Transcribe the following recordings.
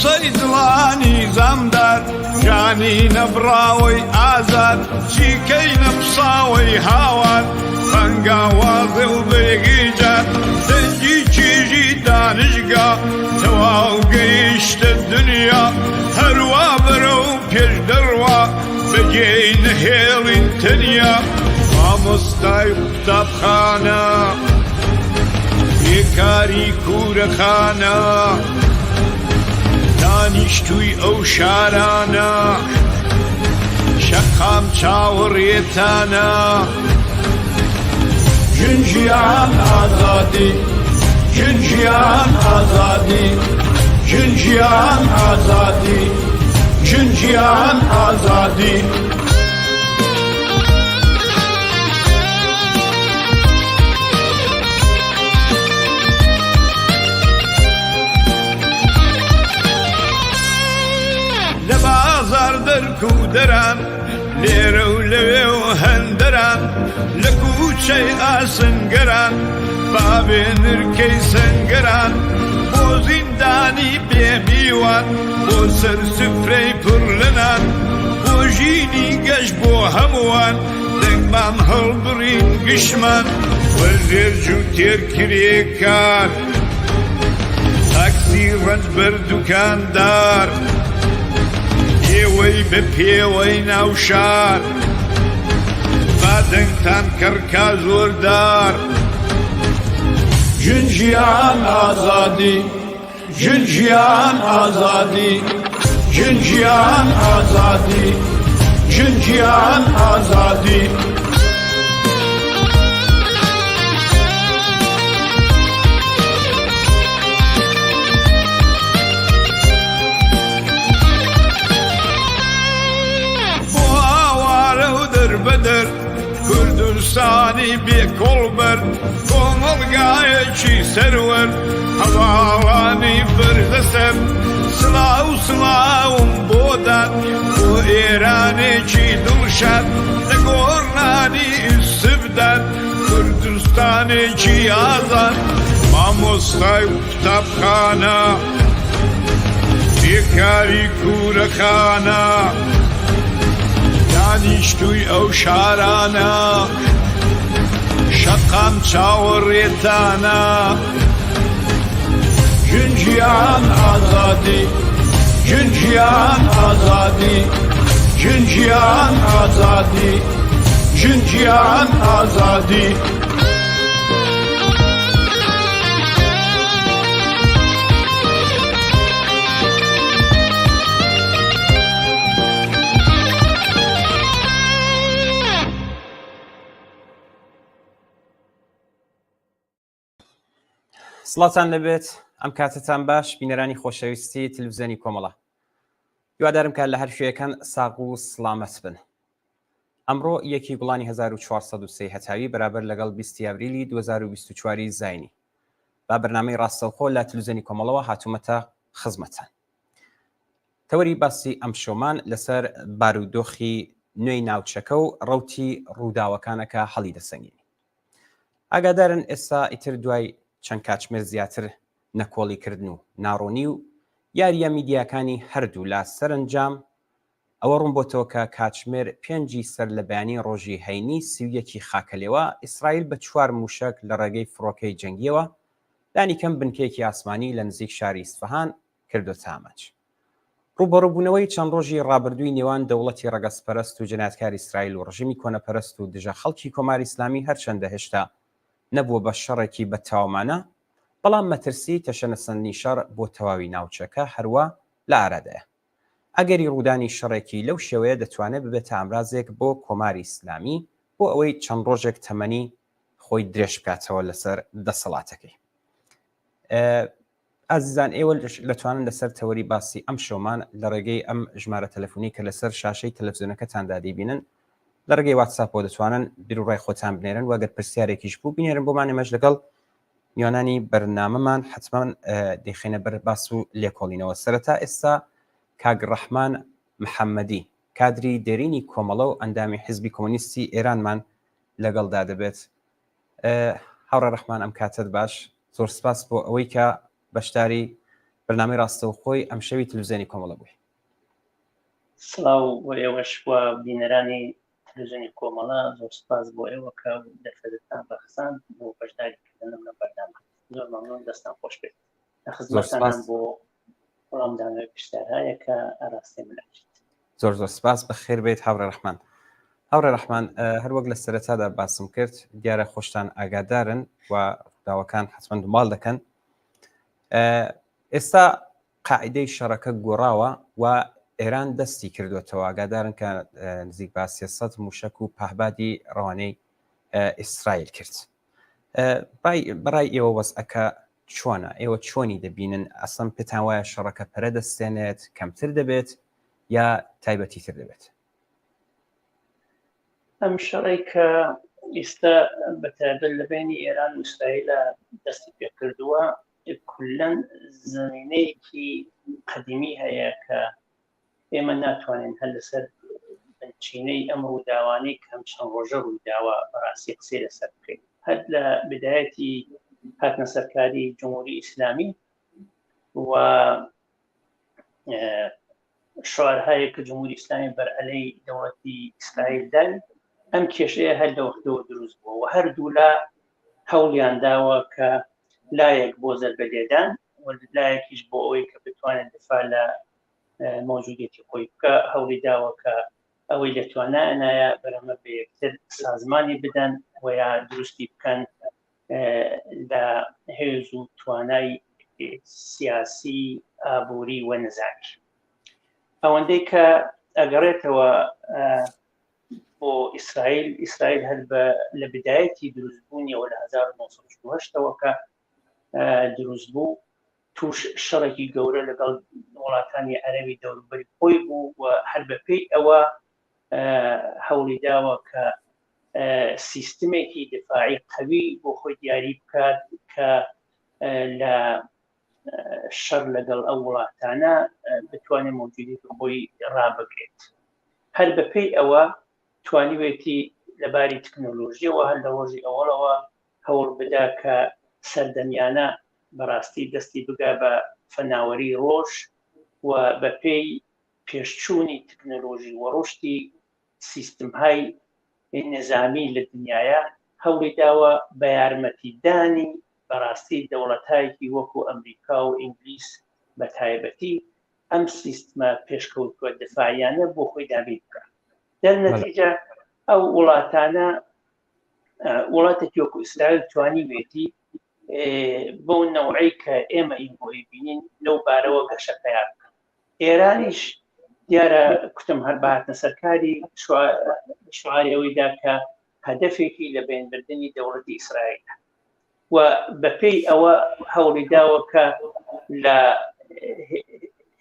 سەیدڵانی زەمدار ژانی نەبراوەی ئازاد چیکەی نەپساوەی هاوار بەنگاوازێ و بێگیجات دەنگی چیژی دانشگا تەواو گەیشتە دنیا هەروە بەرە و پێش دەڕوا بەگێی نەهێڵین تەنیا مامۆستای قوتابخانە بێکاری کوورەخانە دانیشتووی ئەو شارانە شەقام چاوەڕێتانە ژنجیان ئازادی ژنجیان ئازادی ژنجیان ئازادی ژنجیان ئازادی لە بازار دەرک و دەران لێرە و لەوێ و هەندەران لە کوچەی ئاسنگەران بابێ نرکەی سەنگەران بۆ زیندانی بێمیوان بۆ سەر سفرەی پڕ لەنان بۆ ژینی گەشت بۆ هەمووان دەنگمان هەڵبڕین گشتمان وەرزێرج و تێرکرێکار تاکسی ڕەنجبەر دوکاندار ئێوەی بە پێوەی ناوشار بادەنگتان کەڕکا زۆردار ژنجیان ئازادی ژنجیان ئازادی ژنجیان ئازادی ژنجیان ئازادی بەدەر کوردستانی بێکۆڵبەر کۆمەڵگایەکی سەروەر هەواڵانی بەردەسەر سڵاو سڵاوم بۆ داد بۆ ئێرانێکی دڵشاد لە گۆڕنانی ئیسبداد کوردستانێکی ئازاد مامۆستای قوتابخانە بێکاری کوورەخانە دانیشتووی ئەو شارانە شەقام چاوەڕێتانە ژنجیان ئازادی ژنجیان ئازادی ژنجیان ئازادی ژنجیان ئازادی سڵاتان لەبێت ئەم کاتتان باش بینەرانی خۆشەویستی تلڤیزیۆنی کۆمەڵە هیوادارم کە لە هەر شوێیەکان ساغ و سڵامەت بن ئەمڕۆ یەکی گوڵانی 1403 هەتاوی بەرابەر لەگەڵ 20 ئەڤریلی 2024 زاینی با بەرنامەی ڕاستەوخۆ لە تلڤیزیۆنی کۆمەڵەوە هاتوومەتە خزمەتان تەوەری باسی ئەم شۆمان لەسەر بارودۆخی نوێی ناوچەکە و ڕەوتی ڕووداوەکانەکە هەڵی دەسەنگێنی ئاگادارن ئێستا ئیتر دوای چەند کاتژمێر زیاتر نەکۆڵیکردن و ناڕۆنی و یاریە میدیاکانی هەردوو لا سەرنجام ئەوە ڕوون بۆتەوە کە کاتژمێر 5 سەر لە بەیانی ڕۆژی هەینی 31 خاکەلێوە ئیسرائیل بە 4 موشک لە ڕێگەی فڕۆکەی جەنگیەوە دانی کەم بنکەیەکی ئاسمانی لە نزیک شاری ئیسفەهان کردوتە ئاماج ڕوبەڕووبوونەوەی چەند ڕۆژی ڕابردووی نێوان دەوڵەتی ڕەگەزپەرست و جەنایەتکاری ئیسرائیل و ڕژیمی کۆنەپەرست و دژە خەڵکی کۆماری ئیسلامی هەرچەندە هێشتا نەبووە بە شەڕێکی بەتاوامانە بەڵام مەترسی تەشەنەسەندنی شەڕ بۆ تەواوی ناوچەکە هەروە لە ئارادەیە ئەگەری ڕوودانی شەڕێکی لەو شێوەیە دەتوانێت ببێتە ئامرازێک بۆ کۆماری ئیسلامی بۆ ئەوەی چەند ڕۆژێک تەمەنی خۆی درێژ بکاتەوە لەسەر دەسەڵاتەکەی ئازیزان ئێوە لەتوانن لەسەر تەوەری باسی ئەم شۆمان لە ڕێگەی ئەم ژمارە تەلەفۆنی کە لەسەر شاشەی تەلەڤیزیۆنەکەتاندا دەیبینن لە ڕێگەی واتساپەوە دەتوانن بیرروڕای خۆتان بنێرن وەگەر پرسیارێکیش بوو بینێرن بۆمانێمەش لەگەڵ میوانانی بەرنامەمان حتمما دەیخێنە بەر باس و لێکۆڵینەوە سەرەتا ئێستا کاگ ڕەحمان محەممەدی کادری دێرینی کۆمەڵە و ئەندامی حیزبی کۆمۆنیستی ئێرانمان لەگەڵدا دەبێت هاوڕە ڕەحمان ئەم کاتت باش زۆر سپاس بۆ ئەوەی کە بەشداری بەرنامەی ڕاستەوخۆی ئەم شەوی تلویزیۆنی کۆمەڵە بووی. سڵاو بۆ ئێوەش وە بینەرانی تلویزیۆنی کۆمەڵە زۆر سپاس بۆ ئێوە کە دەرفەتتان بەخسان بۆ بەشداریکردنم لە بەردەما. زۆر مەمنون، دەستان خۆش بێت. لە خزمەتتانم بۆ وەڵامدانەوەی پرسیارهایە کە ئاراستەی مناچێت. زۆر زۆر سپاس، بەخێر بێت هاوڕێ ڕەحمان. هاوڕێ ڕەحمان، هەر وەک لە سەرەتادا باسم کرد، دیارە خۆشتان ئاگادارن و داواکان حتمەن دنبال دەکەن. ئێستا قاعدەی شەڕەکە گۆڕاوە و ئێران دەستی کردوێتەوە، ئاگادارن کە نزیک بە 300 موشک و پاهبادی ڕەوانەی ئیسرائیل کرد. بەڕای ئێوە وەزعەکە چۆنە؟ ئێوە چۆنی دەبینن؟ ئەسڵەن پێتان وایە شەڕەکە پەرە دەستێنێت، کەمتر دەبێت یا تایبەتی تر دەبێت؟ ئەم شەڕی کە ئێستا بەتایبەت لە بینی ئێران و ئیسرائیلە دەستی پێ کردووە، کولەن زمینەیەکی قەدیمی هەیە کە ئێمە ناتوانین هەر لەسەر بنچینەی ئەم ڕووداوانەی کەم چەند ڕۆژە ڕوویداوە بەڕاستی قسەی لەسەر بکەین. هەر لە بدایەتی هاتنە سەرکاری جمهوری ئیسلامی و شعارهایی کە جمهوری ئیسلامی بەرعەلەی دەوڵەتی ئیسرائیل دان، ئەم کێشەیە هەر لە وەختەوە دروست بووە و هەردوو لا هەوڵیان داوە کە لایەک بۆ زەربەلێدان و لایەکیش بۆ ئەوەی کە بتوانێت دفاع لە مۆجودێتی خۆی بکە، هەوڵی داوە کە ئەوەی لەتوانایە بەرەمە بە یەکتر سازمانی بدەن و یا دروستی بکەن لە هێز و توانای سیاسی، ئابووری و نەزانی. ئەوەندەی کە ئەگەڕێتەوە بۆ ئیسرائیل هەر لە بدایەتی دروستبوونیەوە لە 1948ەوە کە دروست بوو، توش شەڕێکی گەورە لەگەڵ وڵاتانی عەرەبی دەوروبەری خۆی بوو و هەر بەپێی ئەوە هەوڵی داوە کە سیستمێکی دفاعی قەوی بۆ خۆی دیاری بکات کە لە شەڕ لەگەڵ ئەو وڵاتانە بتوانێت مۆجودیتی خۆی ڕابگرێت. هەر بەپێی ئەوە توانیوێتی لەباری تەکنۆلۆژیەوە هەر لە ڕۆژی ئەوڵەوە هەوڵ بدا کە سەردەمیانە بەڕاستی دەستی بگا بە فەناوەری ڕۆژ و بەپێی پێشچوونی تەکنۆلۆژی و ڕۆشتی سیستمهای نظامی لە دنیاە هەوڵی داوە بە یارمەتیدانی بەڕاستی دەوڵەتایەکی وەکو ئەمریکا و ئینگلیس بە تایبەتی ئەم سیستمە پێشکەوتووە دفاعیانە بۆ خۆی دابین بکە. دەرنەتیجە ئەو وڵاتانە وڵاتێکی وەکو ئیسرائیل توانیوێتی بۆ نەوعی کە ئێمە ئین بۆی بینین لەو بارەوە گەشەپەیان بکە. ئێرانیش دیارە کوتم هەر بەهاتنە سەرکاری شعاری ئەوەیدا کە هەدەفێکی لە بینبردنی دەوڵەتی ئیسرائیل و بەپێی ئەوە هەوڵی داوە کە لە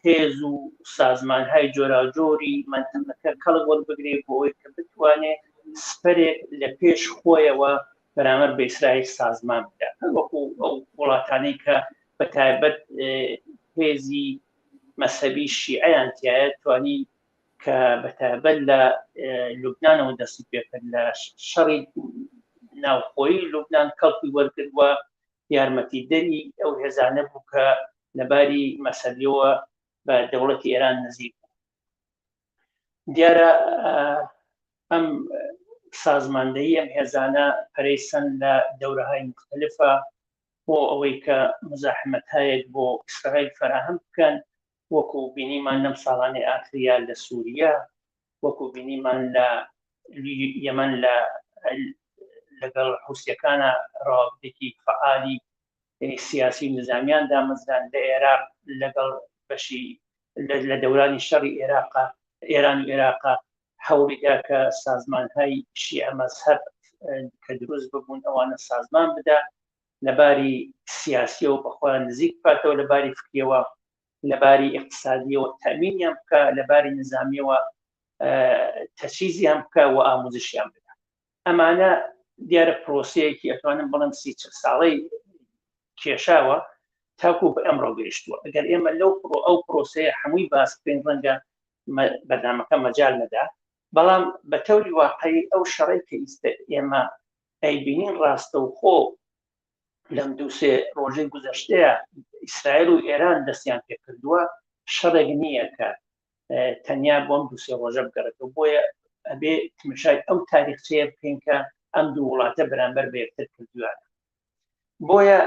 هێز و سازمانهای جۆراوجۆری منتەقەکە کەڵک وەربگرێت بۆ ئەوەی کە بتوانێت سپەرێک لە پێش خۆیەوە بەرامبەر بە ئیسرائیل سازمان بدات، وەکو ئەو وڵاتانەی کە بەتایبەت هێزی مەسەبی شیعەیان تایە توانی کە بەتایبەت لە لوبنانەوە دەستی پێکرد لە شەڕی ناوخۆیی لوبنان کەڵکی وەرگرتووە یارمەتیدەری ئەو هێزانە بوو کە لەباری مەسەبیەوە بە دەوڵەتی ئێران نزیک بوو. دیارە ئەم سازماندەیی ئەم هێزانە پەرەیسەن لە دەورەهای مختلفە بۆ ئەوەی کە مزاحمەتهایەک بۆ ئیسرائیل فراهم بکەن، وەکو بینیمان لەم ساڵانەی ئاخریا لە سووریا، وەکو بینیمان لە یەمەن لەگەڵ حوسیەکانە ڕاوەبردێکی فعالی سیاسی و نظامیان دامەزران، لە عێراق لەگەڵ بەشی لە دەورانی شەڕی ئێران و عێراقا هەوڵیدا کە سازمانهای شیعە مەزهەب کە دروست ببوون ئەوانە سازمان بدا، لەباری سیاسیەوە بەخۆیان نزیک بکاتەوە، لەباری فکریەوە، لەباری اقتصادیەوە تەمینیان بکە، لەباری نظامیەوە تەچیزیان بکە و ئاموزشیان بدا. ئەمانە دیارە پرۆسەیەکی ئەتوانم بڵم 30 ساڵەی کێشاوە تاکو بە ئەمڕۆ گەیشتووە. ئەگەر ئێمە ئەو پرۆسەیە هەمووی باس بکەین ڕەنگە بەرنامەکە مەجال نەدا، بەڵام بە تەوری واقعی ئەو شەڕی کە ئێمە ئەیبینین ڕاستەوخۆ لەم دوو سێ ڕۆژەی گوزەشتەیە ئیسرائیل و ئێران دەستیان پێ کردووە شەڕێک نییە کە تەنیا بۆم دوو سێ ڕۆژە بگەڕێتەوە بۆیە ئەبێ تمشای ئەو تاریخچەیە بکەین کە ئەم دوو وڵاتە بەرامبەر بە یەکتر کردووانە بۆیە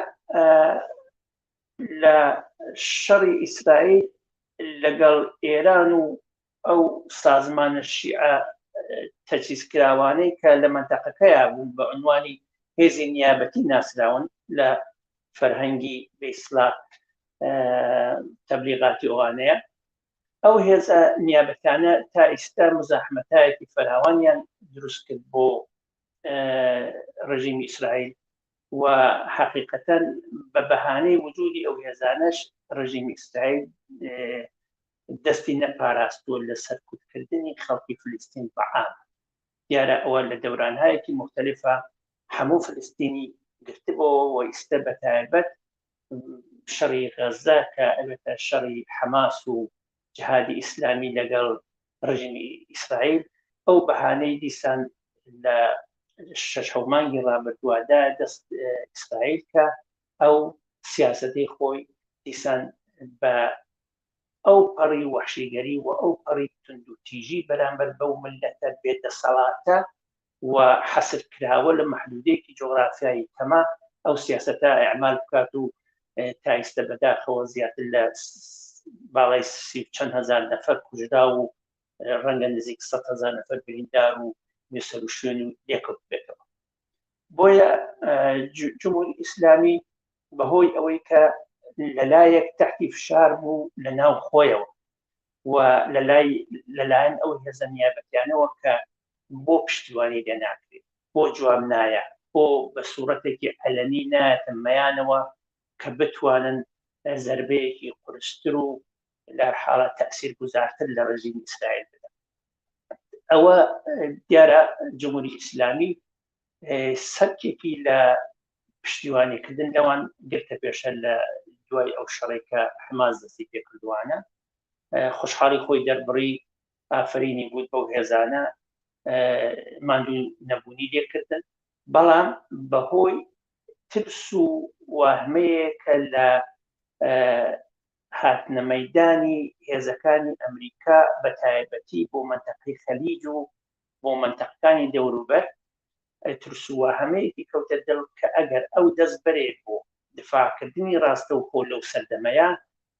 لە شەڕی ئیسرائیل لەگەڵ ئێران و ئەو سازمانە شیعە تەجیزکراوانەی کە لە مەنتەقەکەیە بوون بە عنوانی هێزی نیابەتی ناسراون لە فەرهەنگی بە ئیسڵاح تەبلیغاتی ئەوانەیە ئەو هێزە نیابەتانە تا ئێستا مزاحمەتایەکی فراوانیان دروست کرد بۆ ڕژیمی ئیسرائیل و حقیقەتەن بە بەهانەی وجودی ئەو هێزانەش ڕژیمی ئیسرائیل دەستی نەپاراستووە لە سەرکوتکردنی خەڵکی فلستین بەعام دیارە ئەوە لە دەورانهایەکی مختلفە هەموو فلستینی گرتبەوە و ئێستا بەتایبەت شەڕی غەزە کە ئەوێتە شەڕی حەماس و جیهادی ئیسلامی لەگەڵ ڕژیمی ئیسرائیل ئەو بەهانەی دیسان لە شەش مانگی ڕابردووادا دەست ئیسرائیل کە ئەو سیاسەتی خۆی دیسان بە ئەو پەڕی وەحشیگەری و ئەو پەڕی تند و تیژی بەرامبەر بەو ملەتە بێدەسەڵاتە و حەسر کراوە لە مەحدودەیەکی جۆغرافیایی تەما ئەو سیاسەتە ئەعمال بکات و تا ئێستا بەداخەوە زیاتر لە باڵای چەند هەزار نەفەر کوژرا و ڕەنگە نزیک 100,000 نەفەر بریندار و نوێسەر و شوێنی لێکەوت بێتەوە بۆیە جمهوری ئیسلامی بەهۆی ئەوەی کە لەلایەک تحتی فشار بوو لە ناو خۆیەوە و لەلایەن ئەو هێزە نیابەتیانەوە کە بۆ پشتیوانی لێ ناکرێت بۆ جواب نایە بۆ بە سوورەتێکی ئەلەنی نایەتە مەیانەوە کە بتوانن زەربەیەکی قورستر و لە حاڵە تەأسیر گوزارتر لە ڕژیمی ئیسرائیل بدەن ئەوە دیارە جمهوری ئیسلامی سەرکێکی لە پشتیوانیکردن لەوان گرتە پێشە لە دوای ئەو شەڕێک کە حماس دەستی پێ کردووانە خۆشحاڵی خۆی دەربڕی ئافرینی بوو بەو هێزانە ماندوو نەبوونی لێکردن بەڵام بەهۆی ترس و واهمەیە کە لە هاتنە مەیدانی هێزەکانی ئەمریکا بە تایبەتی بۆ مەنتەقەی خەلیج و بۆ مەنتەقەکانی دەوروبەر ترس و واهمەیەکی کەوتە دڵ کە ئەگەر ئەو دەست بەرێت بۆ دفاعکردنی ڕاستە و خۆ لەو سەردەمەیە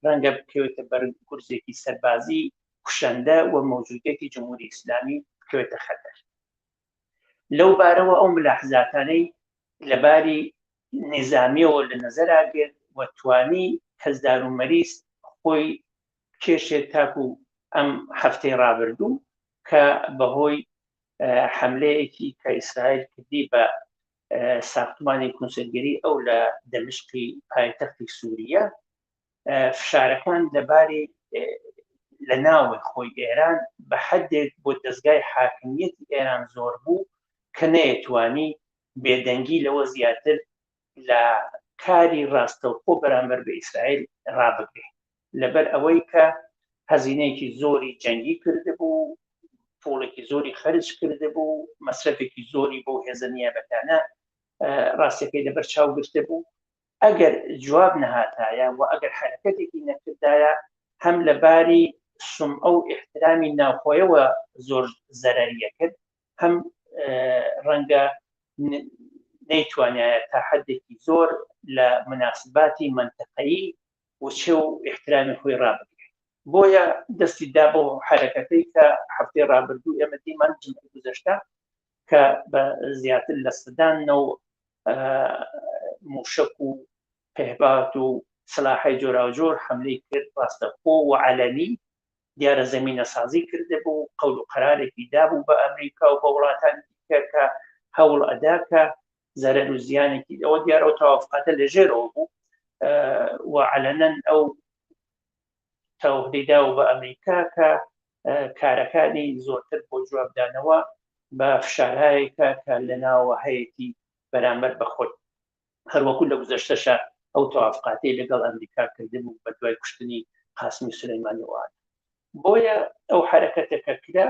ڕەنگە بکەوێتە بەر گورزێکی سەربازی کوشەندە و مەوجودیەتی جمهوری ئیسلامی بکەوێتە خەتەر لەو بارەوە ئەو ملاحزاتانەی لەباری نظامیەوە لە نەزەراگرت و توانی کەسدار و مەریس خۆی کێشێت تاکو ئەم هەفتەی ڕابردوو کە بەهۆی حملەیەکی کە ئیسرائیل کردی بە ساختمانی کونسلگەری ئەو لە دەمشقی پایتەختی سووریە فشارەکان لەباری لە ناوی خۆی ئێران بە حەدێک بۆ دەستگای حاکمیەتی ئێران زۆر بوو کە نەیەتوانی بێدەنگی لەوە زیاتر لە کاری ڕاستەوخۆ بەرامبەر بە ئیسرائیل ڕابگرێت لەبەر ئەوەی کە هەزینەیەکی زۆری جەنگی کردبوو پوڵێکی زۆری خەرج کردبوو مەسرەفێکی زۆری بۆ هێزە نیابەتانە ڕاستیەکەی لەبەر چاو گرتە بوو ئەگەر جواب نەهاتایە و ئەگەر حرەکەتێکی نەکردایە هەم لەباری سومعە و ئیحترامی ناوخۆیەوە زۆر زەرەریە کرد هەم ڕەنگە نەیتوانایە تا حەدێکی زۆر لە مناسباتی منتەقەیی و چێ و ئیحترامی خۆی ڕابگرێت بۆیە دەستی دا بۆ حرەکەتەی کە هەفتەی ڕابردوو ئێمە دیمان جمعەی گوزەشتە کە بە زیاتر لە سەدانەوە موشک و پێهبات و سلاحی جۆرا و جۆر حملەی کرد ڕاستەخۆ و عەلەنی دیارە زەمینە سازی کرده بوو قەول و قەرارێکی دابوو بە ئەمریکا و بە وڵاتانی دیکە کە هەوڵ ئەدا کە زەرەر و زیانێکی ئەوە دیارە و تەوافقاتە لەژێرەوە بوو و عەلەنەن ئەو تەوهیدا و بە ئەمریکا کە کارەکانی زۆرتر بۆ جوابدانەوە بە فشارهایەکە کە لەناوە هەیەی بەرامبەر بەخۆی هەروەکو لە گوزەشتەشە ئەو تەوافقاتی لەگەڵ ئەمریکا کردن و بە دوای کوشتنی قاسمی سولەیمانیەوە بۆیە ئەو حرەکەتەکە کرا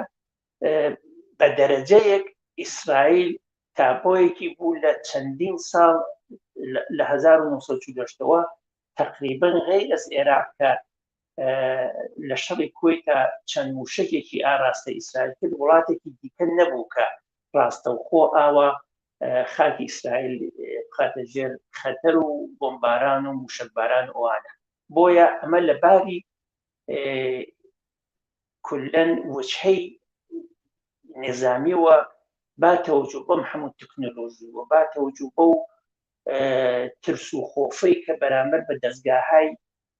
بە دەرەجەیەک ئیسرائیل تاپۆیەکی بوو لە چەندین ساڵ لە 1940ەوە تقریبا غیر ئەس عێراق کە لە شەڕی کوێتە چەند موشکێکی ئاراستە ئیسرائیل کرد وڵاتێکی دیکە نەبوو کە ڕاستەوخۆ ئاوە خاکی ئیسرائیل بخاتە ژێر خەتەر و بۆمباران و موشکباران ئەوانە بۆیە ئەمە لە باری کولەن وجهەی نظامیەوە با تەوەجۆ بەم هەموو تەکنۆلۆژیەوە با تەوەجۆ بەو ترس و خۆفەی کە بەرامبەر بە دەستگاهای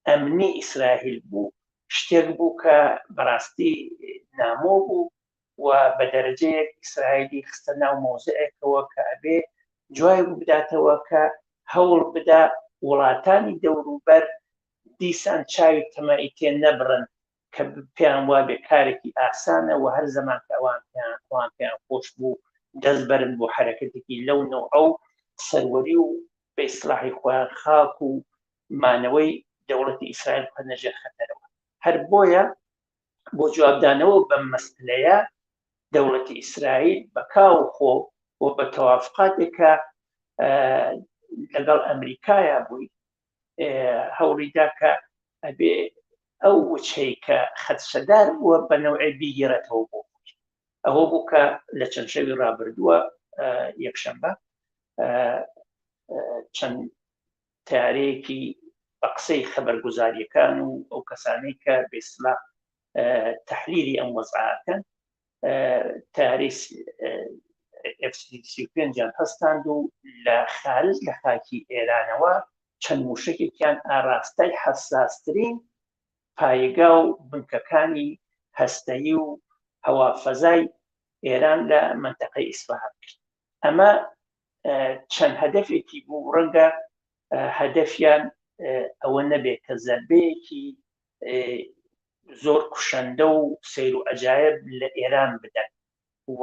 ئەمنی ئیسرائیل بوو شتێک بوو کە بەڕاستی نامۆ بوو و بە دەرەجەیەک ئیسرائیلی خستە ناو مۆزەیەکەوە کە ئەبێ جوای بداتەوە کە هەوڵ بدا وڵاتانی دەوروبەر دیسان چاوی تەمەعی تێ نەبڕن کە پێیان وابێ کارێکی ئاسانە و هەر زەمان کە ئەوان پێیان خۆش بوو دەست بەرن بۆ حرەکەتێکی لەو نەوع ئەو سەروەری و بە ئیسلاحی خۆیان خاک و مانەوەی دەوڵەتی ئیسرائیل بخەنە ژێر خەتەرەوە هەر بۆیە بۆ جوابدانەوە بەم مەسئلەیە دەوڵەتی ئیسرائیل بەکاو خۆ و بە تەوافقاتێکە لەگەڵ ئەمریکایە بووی هەوڵیدا کە ئەبێ ئەو وچەی کە خەدشەدار بووە بە نەوعی بیگیرێتەوە بۆ ئەوە بوو کە لە چەند شەوی ڕابردووە یەکشەمبە چەند تارێکی بە قسەی خەبەرگوزاریەکان و ئەو کەسانەی کە بێسلاح تەحلیلی ئەم وەزعاتن تاری F-35 هەستاند و لە خارج لە خاکی ئێرانەوە چەند موشکێکیان ئاراستەی حەساسترین پایگا و بنکەکانی هەستەیی و هەوافەزای ئێران لە منتەقەی ئیسفەهان کرد ئەمە چەند هەدەفێکی بوو ڕەنگە هەدەفیان ئەوە نەبێت کە زەربەیەکی زۆر کوشەندە و سیر و ئەجایب لە ئێران بدەن و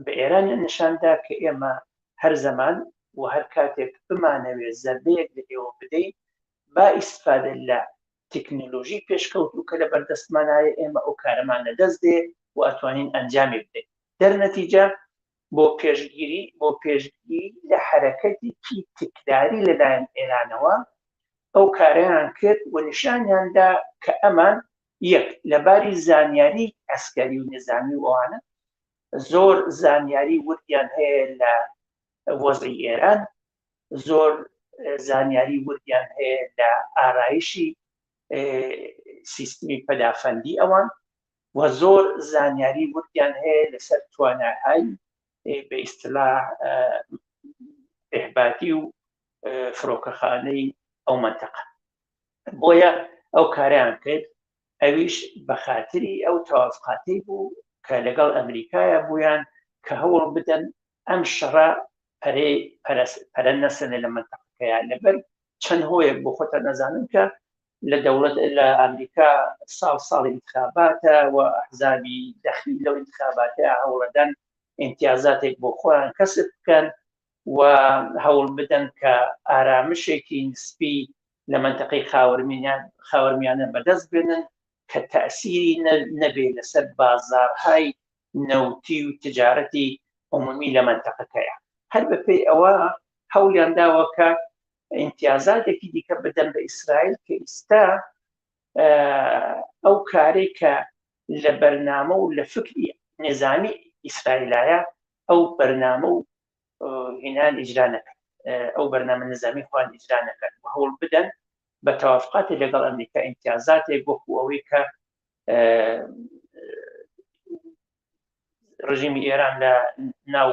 بە ئێران نیشاندا کە ئێمە هەر زەمان و هەر کاتێک بمانەوێت زەربەیەک لە ئێوە بدەین با ئیسفادە لە تکنۆلۆژی پێشکەوت و کە لە بەردەستمانایە ئێمە ئەو کارەمان لەدەست دێ و ئەتوانین ئەنجامی بدەین دەرنەتیجە بۆ پێشگیری لە حرەکەتێکی تکراری لەلایەن ئێرانەوە ئەو کارەیان کرد و نیشانیاندا کە ئەمان یەک لەباری زانیاری ئەسکەری و نظامی وانە زۆر زانیاری وردیان هەیە لە وەزعی ئێران زۆر زانیاری وردیان هەیە لە ئارایشی سیستمی پەدافەندی ئەوان و زۆر زانیاری وردیان هەیە لەسەر تواناهای بە ئیستلاح ئێحباتی و فڕۆکەخانەی ئەو منتەقە بۆیە ئەو کاریان کرد ئەویش بە خاتری ئەو تەوافقاتی بوو کە لەگەڵ ئەمریکایە بوویان کە هەوڵ بدەن ئەم شەڕە پەرە نەسەنێ لە منتەقەکەیان لەبەر چەند هۆیەک بۆ خۆتە نەزانن کە لە دەوڵەت لە ئەمریکا ساڵی انتخاباتە و ئەحزابی دەخلی لەو انتخاباتە هەوڵەدەن امتیازاتێک بۆ خۆیان کەسب بکەن و هەوڵ بدەن کە ئارامشێکی نسبی لە منتەقەی خاوەرمیانە بەدەست بێنن کە تەئسیری نەبێ لەسەر بازارهای نەوتی و تجارەتی عمومی لە منتەقەکەیە هەر بەپێی ئەوە هەوڵیان داوە کە امتیازاتێکی دیکە بدەن بە ئیسرائیل کە ئێستا ئەو کارێک کە لە بەرنامە و لە فکری نظامی ئیسرائیلایە ئەو بەرنامە و هێنان ئیجرا نەکەن ئەو بەرنامە نظامی خوان ئیجرا نەکەن و هەوڵ بدەن بە تەوافقاتی لەگەڵ ئەمریکا امتیازاتێک وەکو ئەوەی کە ڕژیمی ئێران لە ناو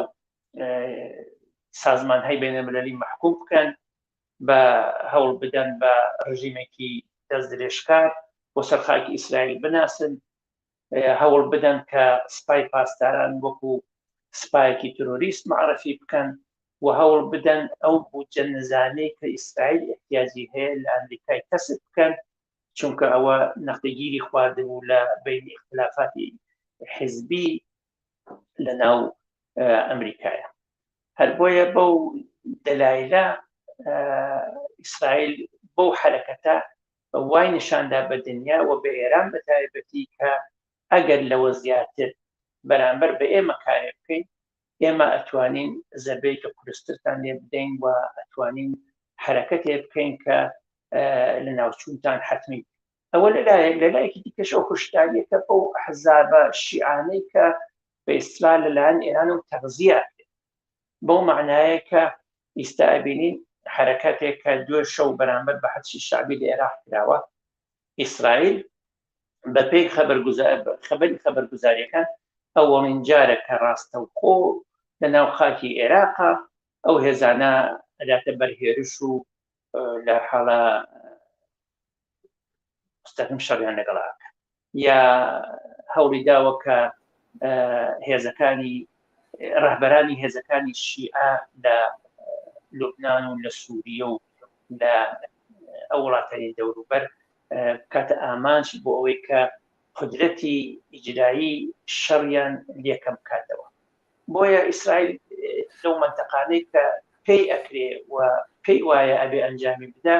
سازمانهای بینالمللی محکوم بکەن بە هەوڵ بدەن بە ڕژیمێکی دەست درێژکار بۆ سەرخاکی ئیسرائیل بناسن هەوڵ بدەن کە سپای پاسداران وەکو سپایەکی تۆریست معرفی بکەن و هەوڵ بدەن ئەو بودجە نظامی کە ئیسرائیل احتیاجی هەیە لە ئەمریکای کەسب بکەن چونکە ئەوە نەقدەگیری خواردبوو لە بین اختلافاتی حزبی لە ناو ئەمریکایە هەر بۆیە بەو دەلایلە ئیسرائیل بەو حرەکەتە وای نیشاندا بە دنیا و بە ئێران بە تایبەتی کە ئەگەر لەوە زیاتر بەرامبەر بە ئێمە کارێ بکەین ئێمە ئەتوانین زەربەیەکی قورسترتان لێ بدەین و ئەتوانین حرەکەتێ بکەین کە لە ناوچوونتان حتمی. ئەوە لەلایەکی دیکەش ئەو هشداریەکە بەو ئەحزابە شیعانەی کە بە ئیسلا لەلایەن ئێران و تەغزیە بەو معنایە کە ئێستا ئەبینین حرەکەتێک کە دوێ شەو بەرامبەر بە حەجی شعبی لە عێراق کراوە. ئیسرائیل بە پێی خەبەری خەبەرگوزاریەکان ئەوەڵین جارە کە ڕاستەوخۆ لە ناو خاکی عێراقا ئەو هێزانە ئەداتە بەرهێرش و لە حاڵە مستەقیم شەڕیان لەگەڵاکە، یا هەوڵی داوە کە هێزەکانی ڕەهبەرانی هێزەکانی شیعە لە لوبنان و لە سووریە و لە ئەو وڵاتانی دەوروبەر کاتە ئامانج بۆ ئەوەی کە قدرەتی ئیجرایی شەڕیان لێکەم بکاتەوە. بۆیە ئیسرائیل لەو منتەقانەی کە پێی ئەکرێ و پێی وایە ئەبێ ئەنجامی بدا،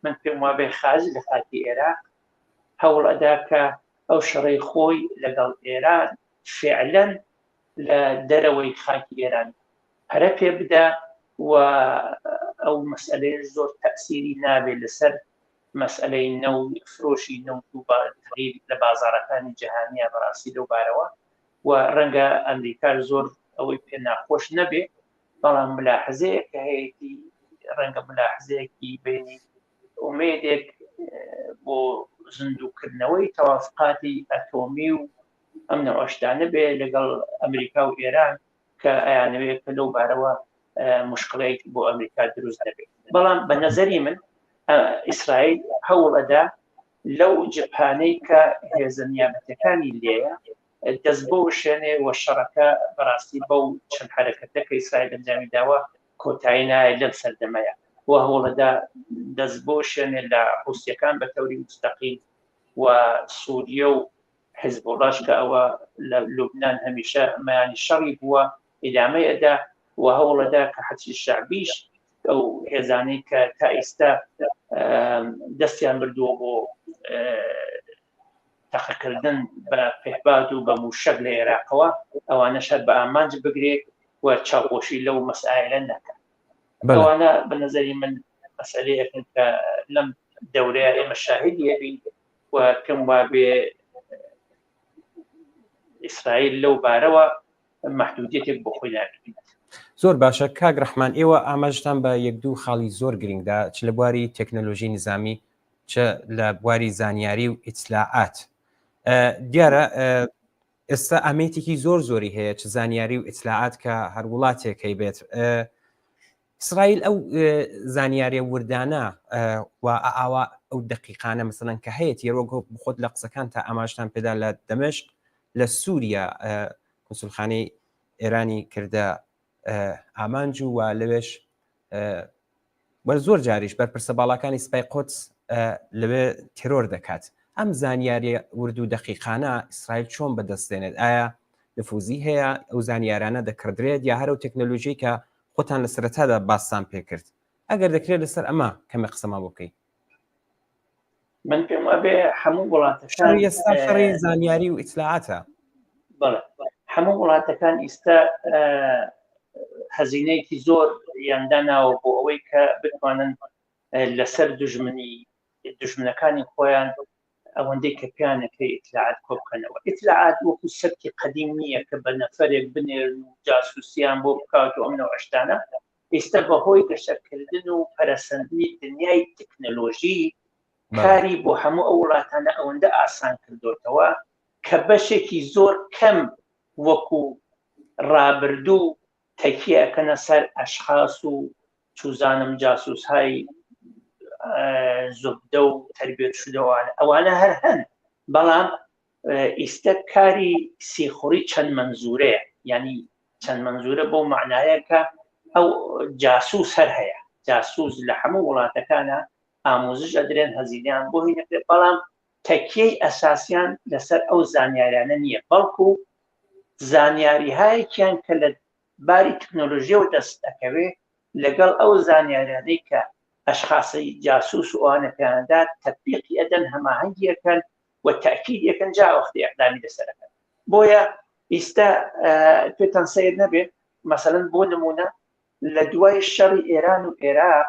من پێم وابێ خازی لە خاکی عێراق هەوڵ ئەدا کە ئەو شەڕەی خۆی لەگەڵ ئێران فعلەن لە دەرەوەی خاکی ئێران هەرە پێ بدا و ئەو مەسئلەیە زۆر تەأسیری نابێت لەسەر مەسئلەی فرۆشی نەوت و تغییر لە بازاڕەکانی جەهانیە بەڕاستی لەو بارەوە، و ڕەنگە ئەمریکا زۆر ئەوەی پێ ناخۆش نەبێ، بەڵام ملاحزەیە کە هەیەی ڕەنگە ملاحزەیەکی بینی ئومێدێک بۆ زیندووکردنەوەی تەوافقاتی ئەتۆمی و ئەم نەوەشتانە بێ لەگەڵ ئەمریکا و ئێران کە ئەیانەوێت کە لەو بارەوە مشکلەیەک بۆ ئەمریکا دروست نەبێت. بەڵام بە نەزەری من ئیسرائیل هەوڵەدا لەو جبهانەی کە هێزە نیابەتەکانی لێیە دەست بۆ شوێنێ وە شەڕەکە بەڕاستی بەو چەند حرەکەتە کە ئیسرائیل ئەنجامی داوە کۆتایی نایە لەم سەردەمەیە، و هەوڵەدا دەست بۆ شوێنێ لە حوسیەکان بە تەوری مستەقیم و سووریە و حیزبوڵاش کە ئەوە لە لوبنان هەمیشە مەیانی شەڕی بووە ئیدامەی ئەدا، و هەوڵەدا کە حەجی شعبیش ئەو هێزانەی کە تا ئێستا دەستیان بردووە بۆ تەقەکردن بە پێهباد و بە موشەک لە عێراقەوە ئەوانە شەر بە ئامانج بگرێت و چاوپۆشی لەو مەسائلە نەکات. ئەوانە بە نەزەری من مەسئلەیەکن کە لەم دەورەیە ئێمە شاهیدی ئەبین و کەم وابێ ئیسرائیل لەو بارەوە محدودیتێک بۆ خۆی ناکرێت. زۆر باشە کاک ڕەحمان، ئێوە ئاماژتان بە یەک دوو خاڵی زۆر گرنگدا، چ لە بواری تەکنۆلۆژی نظامی چ لە بواری زانیاری و ئیتلاعات. دیارە ئێستا ئامێتێکی زۆری هەیە چ زانیاری و ئیتلاعات کە هەر وڵاتێکی بێت. ئیسرائیل ئەو زانیاریە وردانە و ئاوا ئەو دقیقانە مەسەڵەن کە هەیە تێرۆگۆ بخۆت لە قسەکان تا ئاماژتان پێدا لە دەمەشق لە سووریا کۆنسولخانەی ئێرانی کردە ئامانج و لەوێش وەر زۆر جاریش بەرپرسە باڵەکانی سپای قودس لەوێ تێرۆر دەکات. ئەم زانیاریە ورد و دقیقانە ئیسرائیل چۆن بەدەستێنێت؟ ئایا نفوزی هەیە ئەو زانیارانە دەکردرێت یا هەرو تەکنۆلۆژی کە خۆتان لە سەرەتادا باستان پێکرد؟ ئەگەر دەکرێت لەسەر ئەمە کەمە قسەما بۆکەی. من پێم وابێ هەموو وڵاتەکان ئێستا شەڕی زانیاری و ئیتلاعاتە. بەڵێ هەموو وڵاتەکان ئێستا هەزینەیەکی زۆر یانداناوە بۆ ئەوەی کە بتوانن لەسەر دژمنەکانی خۆیان ئەوەندەی کە پیانەکەی ئیتلاعات کۆ بکەنەوە. ئیتلاعات وەکو سەرکی قەدیم نییە کە بە نەفەرێک بنێرن و جاسوسیان بۆ بکات و ئەم نەوەشتانە. ئێستا بەهۆی گەشەکردن و پەرەسەندنی دنیای تەکنۆلۆژی کاری بۆ هەموو ئەو وڵاتانە ئەوەندە ئاسان کردوتەوە کە بەشێکی زۆر کەم وەکو ڕابردوو تەکیەکەنە سەر ئەشخاص و چوزانم جاسوسهای زبدە و تربێت شدەوانە ئەوانە هەر هەن، بەڵام ئێستا کاری سیخوڕی چەند منزورەیە، ینی چەند منزورە بۆ معنایە کە ئەو جاسوس هەر هەیە، جاسوس لە هەموو وڵاتەکانە ئامۆزش ئەدرێن هەزینیان بۆ هی نەکرێت، بەڵام تەکیەی ئەساسیان لەسەر ئەو زانیاریانە نییە، بەڵکو زانیاریهایەکیان کە لە باری تەکنۆلۆژیەوە دەست دەکەوێ لەگەڵ ئەو زانیاریانەی کە ئەشخاصی جاسوس و ئەوانە پێیاندا تەطبیقی ئەدەن، هەماهەنگیەکەن و تاکیدیەکەن جا وەختی ئەقدامی لەسەرەکەن. بۆیە ئێستا پێتان سەیر نەبێت مثلا بۆ نمونە لە دوای شەڕی ئێران و عێراق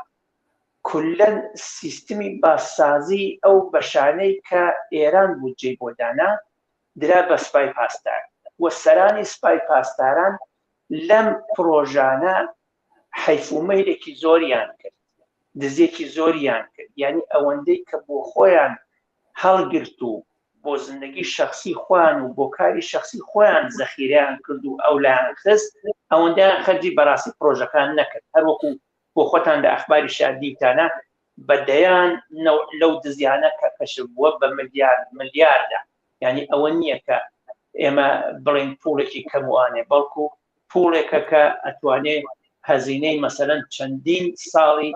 کولەن سیستمی باسازی ئەو بەشانەی کە ئێران بودجەی بۆ دانا درا بە سوپای پاسدار وە سەرانی سوپای پاسداران لەم پرۆژانە حیفومەیرێکی زۆریان کرد دزێکی زۆریان کرد یعنی ئەوەندەی کە بۆ خۆیان هەڵگرت و بۆ زندگی شخصی خۆیان و بۆ کاری شخصی خۆیان زەخیرەیان کرد و ئەولایان خست ئەوەندەیان خەرجی بەڕاستی پرۆژەکان نەکرد هەروەکو بۆ خۆتان لە ئەخباری شاردیتانە بەدەیان لەو دزیانە کە کەشف بووە بە ملیاردا یعنی ئەوە نییە کە ئێمە بڵین پوڵێکی کەموانێ بەڵکو پوڵێکە کە ئەتوانێت هەزینەی مەسەلەن چەندین ساڵی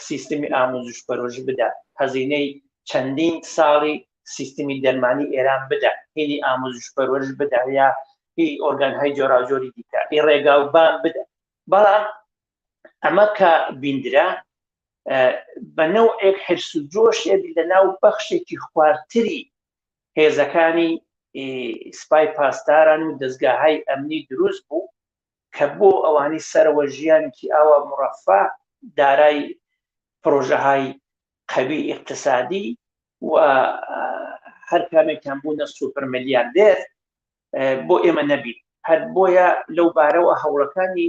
سیستمی ئامۆزش پەرۆژی بدا هەزینەی چەندین ساڵی سیستمی دەرمانی ئێران بدا هێنی ئامۆزش پەرۆژ بدا یا هی ئۆرگانهای جۆراوجۆری دیکە هی ڕێگاوبان بدا بەڵام ئەمە کە بیندرا بە نەوعێک حرس و جۆشێک لە ناو بەخشێکی خواردتری هێزەکانی سپای پاسداران و دەستگاهای ئەمنی دروست بوو کە بۆ ئەوانی سەرەوە ژیانێکی ئاوا مڕەفا دارای پرۆژەهای قەوی اقتصادی و هەر کامێکیان بوونە سوپەر ملیاردێر بۆ ئێمە نەبین هەر بۆیە لەو بارەوە هەوڵەکانی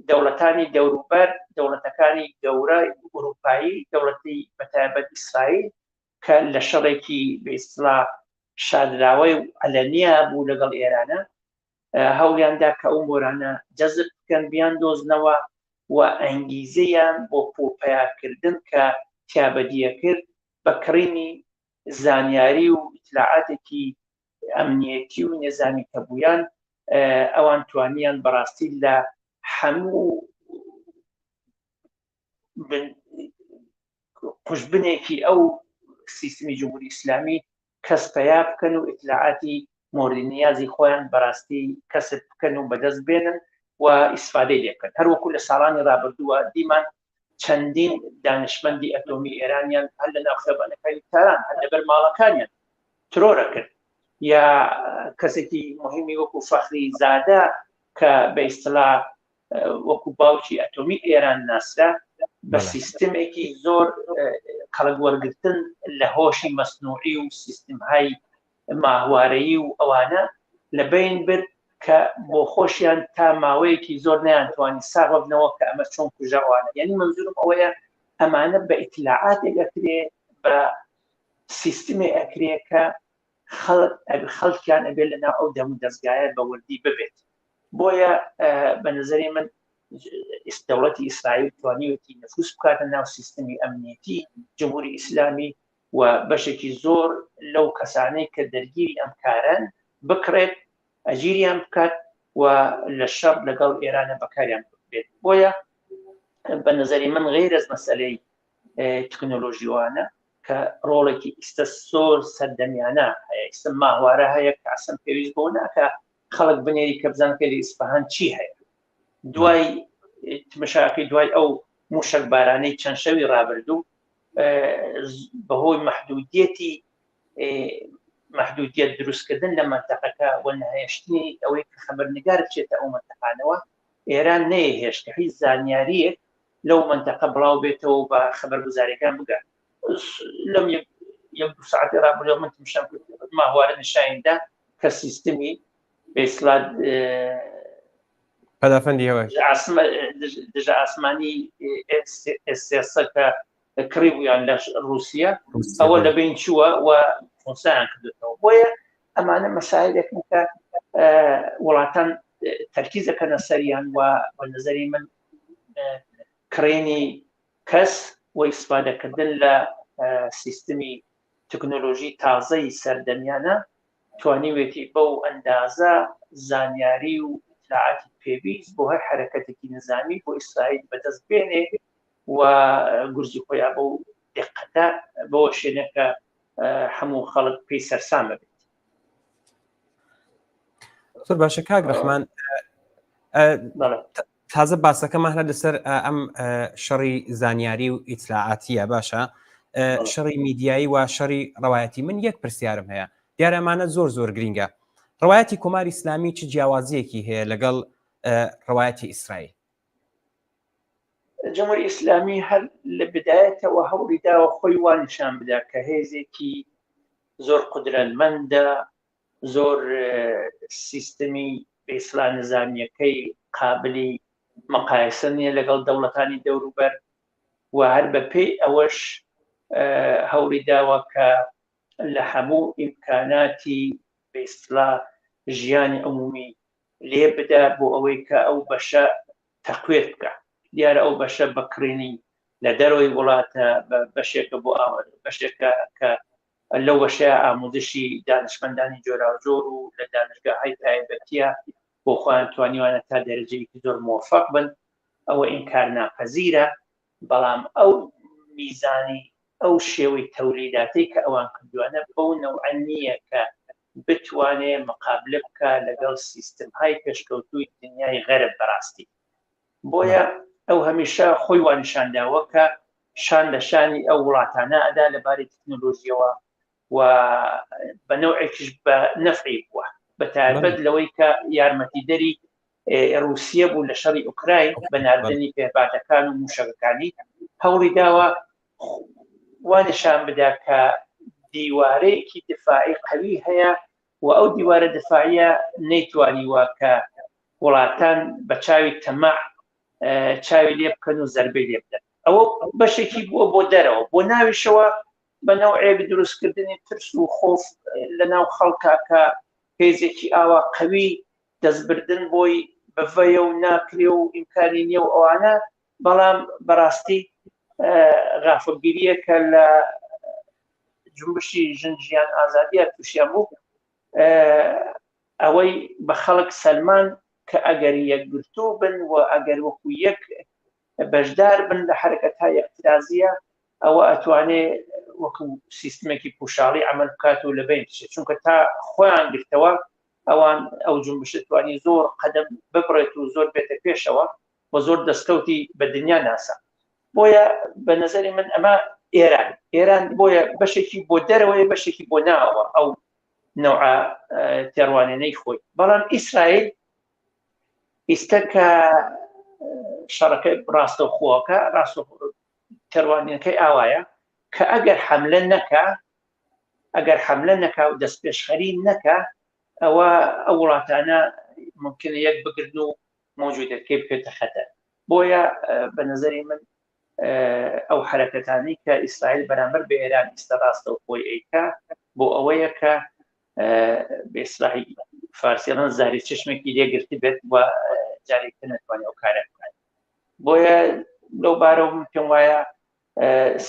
دەوڵەتانی دەوروبەر دەوڵەتەکانی گەورە ئوروپایی دەوڵەتی بەتایبەت ئیسرائیل کە لە شەڕێکی بە ئیستیڵاح شادراوەی و ئەلەنیا بوو لەگەڵ ئێرانە هەوڵیاندا کە ئەو مۆرانە جەزب بکەن بیان دۆزنەوە و ئەنگیزەیان بۆ پۆپەیاکردن کە تیابەدیە کرد بەکڕینی زانیاری و ئیتلاعاتێکی ئەمنیەتی و نێزامی کە بوویان ئەوان توانیان بەڕاستی لە هەموو قوشبنێکی ئەو سیستمی جمهوری ئیسلامی کەس پەیا بکەن و ئیتلاعاتی مۆردی نیازی خۆیان بەڕاستی کەسب بکەن و بەدەست بێنن و ئیسفادەی لێ بکەن هەروەکو لە ساڵانی ڕابردووە دیمان چەندین دانشمەندی ئەتۆمی ئێرانیان هەر لە ناو خێبانەکانی تاران هەر لەبەر ماڵەکانیان ترۆرە کرد یا کەسێکی مهمی وەکو فەخری زادە کە بە ئیستیڵاح وەکو باوکی ئەتۆمی ئێران ناسرا بە سیستمێکی زۆر قەڵک وەرگرتن لە هۆشی مەسنوعی و سیستمهای ماهوارەیی و ئەوانە لە بین برد کە بۆ خۆشیان تا ماوەیەکی زۆر نەیانتوانی ساغ ببنەوە کە ئەمە چۆن کوژەوانە یعنی منزورم ئەوەیە ئەمانە بە ئیتلاعاتێک ئەکرێ بە سیستمی ئەکرێ کە خەڵکیان ئەبێت لەناو ئەو دەم و دەستگایە بە وردی ببێت بۆیە بە نظری من دەوڵەتی ئیسرائیل توانیوەتی نفوس بکاتە ناو سیستمی ئەمنیەتی جمهوری ئیسلامی و بەشێکی زۆر لەو کەسانەی کە دەرگیری ئەم کارن بکڕێت ئەگیریان بکات و لە شەڕ لەگەڵ ئێرانە بەکاریان بێت بۆیە بە نظری من غیر از مەسەلەی تکنۆلۆژیوانە کە ڕۆڵێکی ئیستە زۆر سەردەمیانە هەیە ئیستە ماهوارە هەیە کە ئەسم پێویست بۆ ناکە خەڵک بنێری کە بزان کە لە ئیسفەهان چی هەیە دوای تمەشاقی دوای ئەو موشک بارانەی چەند شەوی ڕابردوو بەهۆی محدودیت دروستکردن لە منتەقەکە و نەهێشتنی ئەوەی کە خەبەرنگار بچێتە ئەو منتەقانەوە ئێران نەیهێشت کە هیچ زانیاریەک لەو منتەقە بڵاو بێتەوە بە خەبەرگوزاریەکان بگات لەم یەک دو ساعتی ڕابردووە من تمشام ماهوارە نیشانیدا کە سیستمی بێسلات پەدافەندیەوە دژە ئاسمانی ئێسێسە کە کڕی بوویان لە رووسیا ئەوە لە بین چووە و فۆنسایان کردێتەوە بۆیە ئەمانە مەسایلێکن کە وڵاتان تەرکیزەکەنە سەریان و بە نظری من کڕێنی کەس و ئیسفادەکردن لە سیستمی تکنۆلۆژی تازەی سەردەمیانە توانیوێتی بەو ئەندازە زانیاری و ئیتلاعاتی پێویست بۆ هەر حرەکەتێکی نظامی بۆ ئیسرائیل بەدەست بێنێ و گورجی خۆیان بەو دقەتە بۆ شوێنەکە هەموو خەڵک پێی سەرسامە بێت. زۆر باشە کاک ڕەحمان تازە باسەکەمان هەر لەسەر ئەم شەڕی زانیاری و ئیتلاعاتیە باشە شەڕی میدیایی و شەڕی ڕەوایەتی من یەک پرسیارم هەیە دیارە ئەمانە زۆر گرینگە ڕەوایەتی کۆماری ئیسلامی چ جیاوازیەکی هەیە لەگەڵ ڕەوایەتی ئیسرائیل؟ جمهوری ئیسلامی هەر لە بدایەتەوە هەوڵی داوە خۆی وان نیشان بدا کە هێزێکی زۆر قودرەتمەندە، زۆر سیستەمی بە ئیسڵام نظامیەکەی قابلی مەقایسە نیە لەگەڵ دەوڵەتانی دەوروبەر، و هەر بە پێی ئەوەش هەوڵی داوە کە لە هەموو ئیمکاناتی بە ئیسڵام ژیانی عمومی لێ بدا بۆ ئەوەی کە ئەو بەشە تەقوێت بکە. دیارە ئەو بەشە بەکڕینی لە دەرەوەی وڵاتە بەشێکە بۆ بەشێکە کە لەو بەشەیە ئامۆزشی دانشمەندانی جۆراوجۆر و لە دانشگاه‌های تایبەتیە بۆ خۆیان توانیوانە تا دەرەجەیەکی زۆر مۆفەق بن. ئەوە ئینکار ناپەزیرە، بەڵام ئەو میزانی ئەو شێوەی تەولیداتی کە ئەوان کردوانە بەو نەوعە نییە کە بتوانێت مقابلە بکە لەگەڵ سیستم‌های پێشکەوتووی دنیای غەرب بەڕاستی. بۆیە ئەو هەمیشە خۆی وانیشانداوە کە شان لە شانی ئەو وڵاتانە ئەدا لەبارەی تەکنۆلۆژیەوە و بە نەوعێکیش بە نەفعی بووە، بە تایبەت لەوەی کە یارمەتیدەری رووسیە بوو لە شەڕی ئوکراین بە ناردنی پێهاتەکان و موشەکەکانی. هەوڵی داوە وانیشان بدا کە دیوارەیەکی دفاعی قەوی هەیە و ئەو دیوارە دفاعیە نەیتوانیوە کە وڵاتان بە چاوی تەماع چاوی لێ بکەن و زەربەی لێ بدەن. ئەوە بەشێکی بووە بۆ دەرەوە، بۆ ناویشەوە بە نەوعێ دروستکردنی ترس و خۆف لە ناو خەڵکا کە هێزێکی ئاوا قەوی دەستبردن بۆی بڤەیە و ناکرێ و ئیمکانی نییە و ئەوانە. بەڵام بەڕاستی غافڵگیریە کە لە جنبشی ژنجیان ئازادیە تووشیان بوو ئەوەی بە خەڵک سەلمان کە ئەگەر یەکگرتوو بن و ئەگەر وەکو یەک بەشدار بن لە حرەکەت‌های ئەعترازیە، ئەوە ئەتوانێت وەکو سیستمێکی پوشاڵی عمل بکات و لەبین بچێت، چونکە تا خۆیان گرتەوە ئەوان ئەو جنبشە توانی زۆر قەدەم ببڕێت و زۆر بێتە پێشەوە و زۆر دەستکەوتی بە دنیا ناسا. بۆیە بە نەزەری من ئەمە ئێران بۆیە بەشێکی بۆ دەرەوەی بەشێکی بۆ ناوە ئەو نەوعە تێڕوانێنەی خۆی. بەڵام ئیسرائیل ئیستا کە شەڕەکەی ڕاستەوخۆەکە تێڕوانینەکەی ئاوایە کە ئەگەر حەملە نەکا و دەست پێشخەری نەکا، ئەوە ئەو وڵاتانە ممکنە یەک بگرن و موجودەکەی بکرێتە خەتەر. بۆیە بە نەزەری من ئەو حرەکەتانی کە ئیسرائیل بەرامبەر بە ئێران ئێستا ڕاستەوخۆی ئەیکا بۆ ئەوەیە کە بە ئیسلاحی فارسیڵەن زاری چشمێکی لێگرتی بێت و جارێکتر نەتوانێت ئەو کارە بکات. بۆیە لەو بارەوە من پێم وایە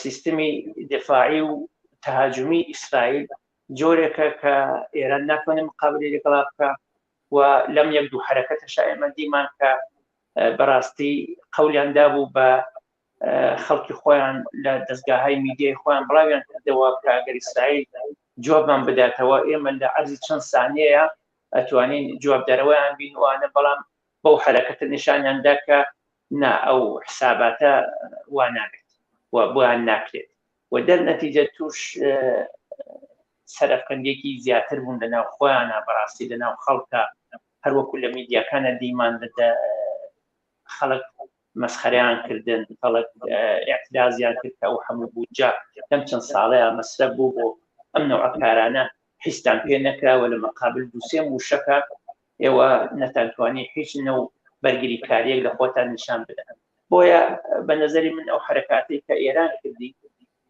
سیستمی دفاعی و تەهاجمی ئیسرائیل جۆرێکە کە ئێران ناتوانێت مقابلی لەگەڵا بکە و لەم یەک دوو حرەکەتەشە ئێمە دیمان کە بەڕاستی قەولیاندا بوو بە خەڵکی خۆیان لە دەستگاه‌های میدیای خۆیان بڵاویان کردەوە کە ئەگەر ئیسرائیل جوابمان بداتەوە ئێمە لە عەرزی چەند سانیەیە ئەتوانین جوابدارەوەیان بینوانە. بەڵام بەو حرەکەتە نیشانیاندا کە نا ئەو حساباتە وا نابێت و بۆیان ناکرێت و دەرنەتیجە توش سەرەفکەندێکی زیاتر بوون لەناو خۆیانە بەڕاستی لەناو خەڵکە، هەروەکو لە میدیاکانە دیمان خەڵک مەسخەرەیان کردن، خەڵک ئێعترازیان کرد کە ئەو هەموو بوجا لەم چەند ساڵەیە مەسرەف بوو بۆ ئەم نەوعە کارانە هیچتان پێ نەکراوە لە مەقابل دووسێ موشەکە ئێوە نەتانتوانی هیچ نەو بەرگری کاریەک لە خۆتان نیشان بدەن. بۆیە بە نەزەری من ئەو حرەکاتی کە ئێران کردی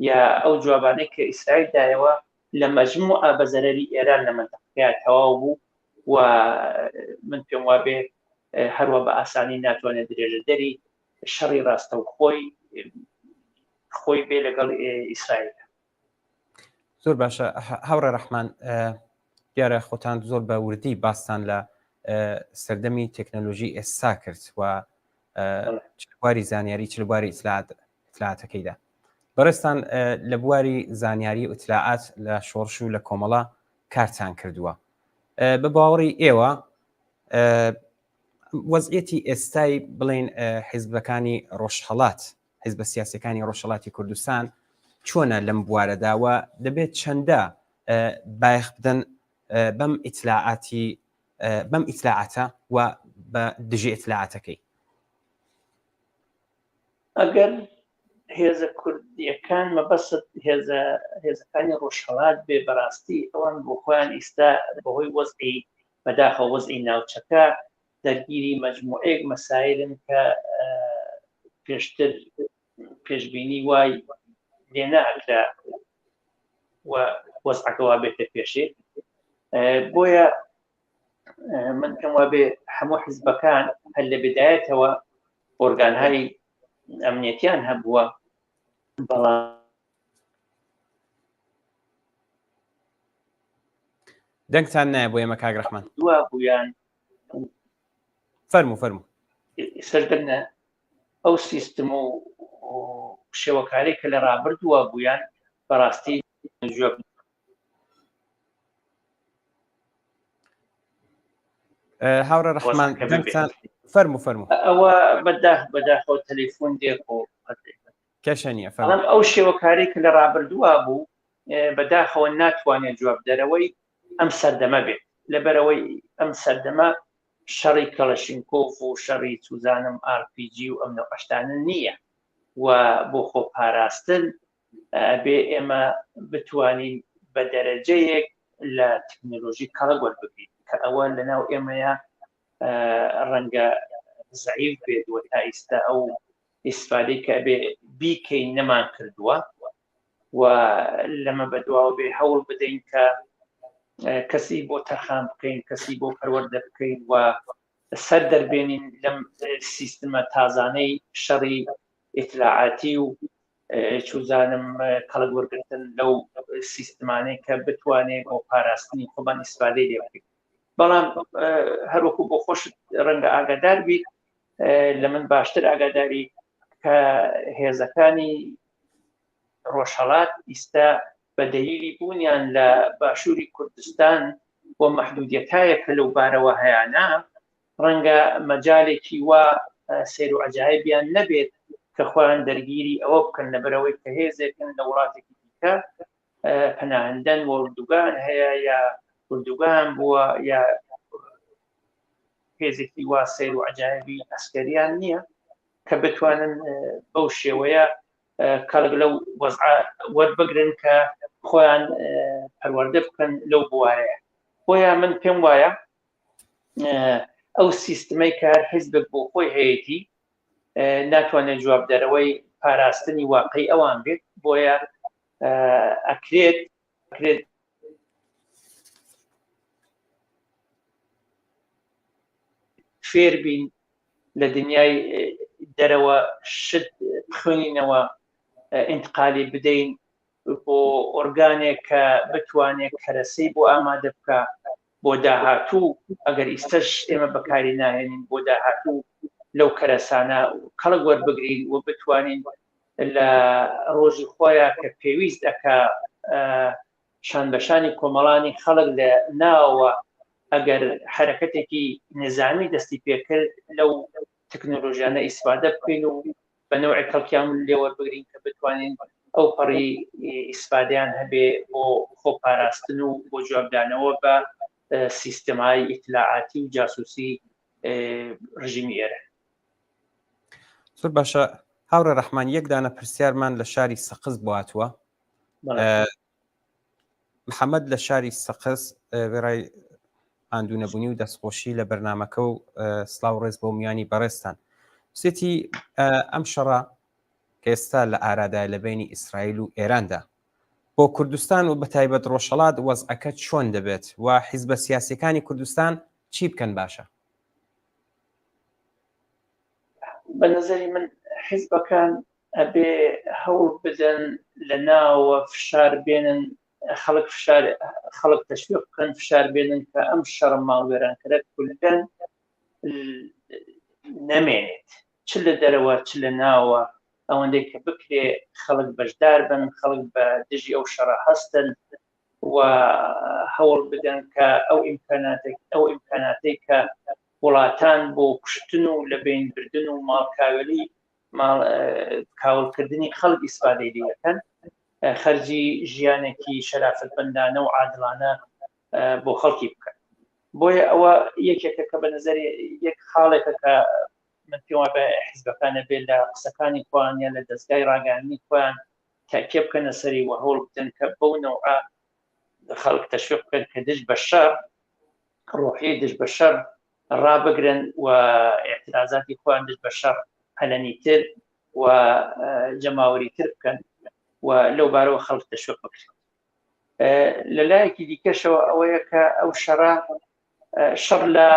یا ئەو جوابانەی کە ئیسرائیل دایەوە لە مەجموعە بە زەرەری ئێران لە مەنتەقەیە تەواو بوو و من پێم وا بێ هەروە بە ئاسانی ناتوانێت درێژەدەری شەڕی خۆی بێ لەگەڵ ئیسرائیل. زۆر باشە هاوڕێ ڕەحمان، دیارە خۆتان زۆر بە وردی باستان لە سەردەمی تەکنۆلۆژی ئێستا کرد و چلبواری زانیاری چلبواری ئیتلاعاتەکەیدا. بەڕێستان لە بواری زانیاری و ئیتلاعات لە شۆڕش و لە کۆمەڵە کارتان کردووە. بە باوەڕی ئێوە وەزعیەتی ئێستای بڵێن حیزبەکانی ڕۆژهەڵات، حیزبە سیاسیەکانی ڕۆژهەڵاتی کوردستان چۆنە لەم بوارەداوە دەبێت چەندە بایخ بدەن بەم ئیتلاعاتە و بە دژی ئیتلاعاتەکەی؟ ئەگەر هێزە کوردیەکان مەبەست هێزەکانی ڕۆژهەڵات بێ بەڕاستی ئەوان بۆ خۆیان ئێستا بەهۆی وەزعی بەداخە وەزعی ناوچەکە دەرگیری مەجموعەیەک مەسایلن کە پێشتر پێشبینی وای لێ ناکرا و وەزعەکەوا بێتە پێشێ. بۆیە من پێم وابێ هەموو حیزبەکان هەر لە بێدایەتەوە ئۆرگانهای ئەمنیەتیان هەبووە، بەڵام دەنگتان نایە بۆ ئێمە کاک ڕەحمان؟ دووە بوویان فەرموو سەردەنە ئەو سیستم و شێوەکاری کە لە ڕابردووە بوویان بەڕاستی جواب هاورە ڕەحمان دەنگتان فەرموو ئەوە بەداخەوە تەلەفۆن دێک و کەشە نییە بەڵام ئەو شێوەکاری کە لە ڕابردووە بوو بەداخەوە ناتوانێت جواب دەرەوەی ئەم سەردەمە بێت، لەبەرەوەی ئەم سەردەمە شەڕی کەڵەشینکۆف و شەڕی چوزانم RPG و ئەم نەقەشتانە نییە و بۆ خۆ پاراستن بێ ئێمە بتوانین بە دەرەجەیەک لە تەکنۆلۆژی کەڵک وەربگرین کە ئەوە لەناو ئێمەیە ڕەنگە زەعیف بێت و تا ئێستا ئەو ئیسفادەی کە بێ بیکەین نەمان کردووە و لەمە بەدواوە بێ هەوڵ بدەین کە کەسی بۆ تەرخان بکەین، کەسی بۆ پەروەردە بکەین و سەر دەربێنین لەم سیستمە تازانەی شەڕی ئیتلاعاتی و چوزانم کەڵک وەرگرتن لەو سیستمانەی کە بتوانێت بۆ پاراستنی خۆمان ئیسفادەی لێ بکەین. بەڵام هەروەکو بۆ خۆشت ڕەنگە ئاگادار بیت لە من باشتر ئاگاداری کە هێزەکانی ڕۆژهەڵات ئیستا بە دەلیلی بوونیان لە باشووری کوردستان بۆ مەحدودیەتایەکە لەو بارەوە هەیەنا ڕەنگە مەجالێکی وا سیر و عەجایبیان نەبێت کە خۆیان دەرگیری ئەوە بکەن لەبەرەوەی کە هێزێکن لە وڵاتێکی دیکە پەناهەندەن وەردوگان هەیە یا وردوگان بووە یا هێزێکی وا سیر و عەجایبی ئەسکەریان نییە کە بتوانن بەو شێوەیە کەڵک لەو وەزعە وەربگرن کە خۆیان پەروەردە بکەن لەو بوارەیە. بۆیە من پێم وایە ئەو سیستمەی کە هەر حیزبێک بۆ خۆی هەیەی ناتوانێت جوابدەرەوەی پاراستنی واقعی ئەوان بێت، بۆیە ئەکرێت فێر بین لە دنیای دەرەوە شت بخوێنینەوە ئینتقالی بدەین بۆ ئۆرگانێک کە بتوانێت کەرەسەی بۆ ئامادە بکە بۆ داهاتوو ئەگەر ئیستەش ئێمە بەکاری ناهێنین بۆ داهاتوو لەو کەرەسانە کەڵک وەربگرین و بتوانین لە ڕۆژی خۆیان کە پێویست دەکا شانبەشانی کۆمەڵانی خەڵک لە ناوە ئەگەر حرەکەتێکی نظامی دەستی پێکرد لەو تەکنۆلۆژیانە ئیسفادە بکەین و بە نەوعی کەڵکیان لێوەربگرین کە بتوانین ئەو پەڕی ئیسفادەیان هەبێ بۆ خۆپاراستن و بۆ جوابدانەوە بە سیستمای ئیتلاعاتی و جاسوسی ڕژیمی ئێرە. زۆر باشە هاورە ڕەحمان، یەک دانە پرسیارمان لە شاری سەقز بواتوە. محەممەد لە شاری سەقز وێڕای ئاندوونەبوونی و دەستخۆشی لە بەرنمەکە و سلااو ڕێز بۆ میانی بەڕێستان سێتی ئەم شەڕە کە ئێستا لە ئارادای لە بینی ئیسرائیل و ئێراندا بۆ کوردستان و بەتایبەت ڕۆژهەڵات وەزعەکە چۆن دەبێت و حیزبە سیاسیەکانی کوردستان چی بکەن باشە؟ بە نظری من حیزبەکان ئەبێ هەوڵ بدەن لە ناوە فشار بێنن خەڵک تەشویق بکەن فشار بێنن کە ئەم شەڕ ماڵوێرانکەرە کولدەن نەمێنێت چ لە دەرەوە چ لە ناوە ئەوەندەی کە بکرێ خەڵک بەشدار بن، خەڵک بە دژی ئەو شەڕە هەستن و هەوڵ بدەن کە ئەو ئیمکاناتەی کە وڵاتان بۆ کوشتن و لە بینبردن و ماڵکاوێلی کاولکردنی خەڵک ئیسفادەی لێ یەکەن خەرجی ژیانێکی شەرافەتمەندانە و عادڵانە بۆ خەڵکی بکەن. بۆیە ئەوە یەکێکە کە بە نظری یەک خاڵێکە کە من پێم بە حیزبەکانە بێت لە قسەکانی خۆیان یان لە دەستگای ڕاگەاندنی خۆیان تاکێ بکەنە سەری و هەوڵ بدەن کە بەو نەوعە خەڵک تەشویق بکەن کە دژ بە شەڕ ڕۆحیە دژ بە شەڕ ڕابگرن و اعتراضاتی خۆیان دژ بە شەڕ هەلەنیتر و جەماوەریتر بکەن و لەو بارەوە خەڵک تەشویق بکرێن. لەلایەکی دیکەشەوە ئەوەیە کە ئەو شەڕە شەڕ لە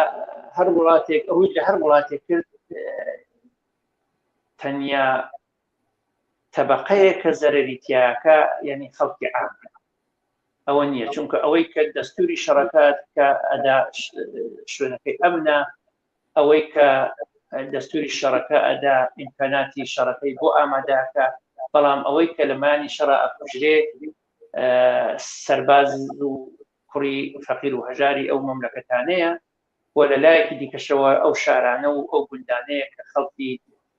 هەر وڵاتێک ڕووی لە هەر وڵاتێک کرد تەنیا تەبەقەیە کە زەرەری تیاکە یعنی خەڵکی عام ئەوە نییە، چونکە ئەوەی کە دەستوری شەڕەکات کە ئەدا شوێنەکەی ئەمنە، ئەوەی کە دەستوری شەڕەکە ئەدا ئیمکاناتی شەڕەکەی بۆ ئامادەکە، بەڵام ئەوەی کە لەمانی شەڕە ئەکوژرێ سەرباز و کوڕی فەقیر و هەژاری ئەو مەملەکەتانەیە و لەلایەکی دیکەشەوە ئەو شارانە و ئەو گوندانەیە کە خەڵکی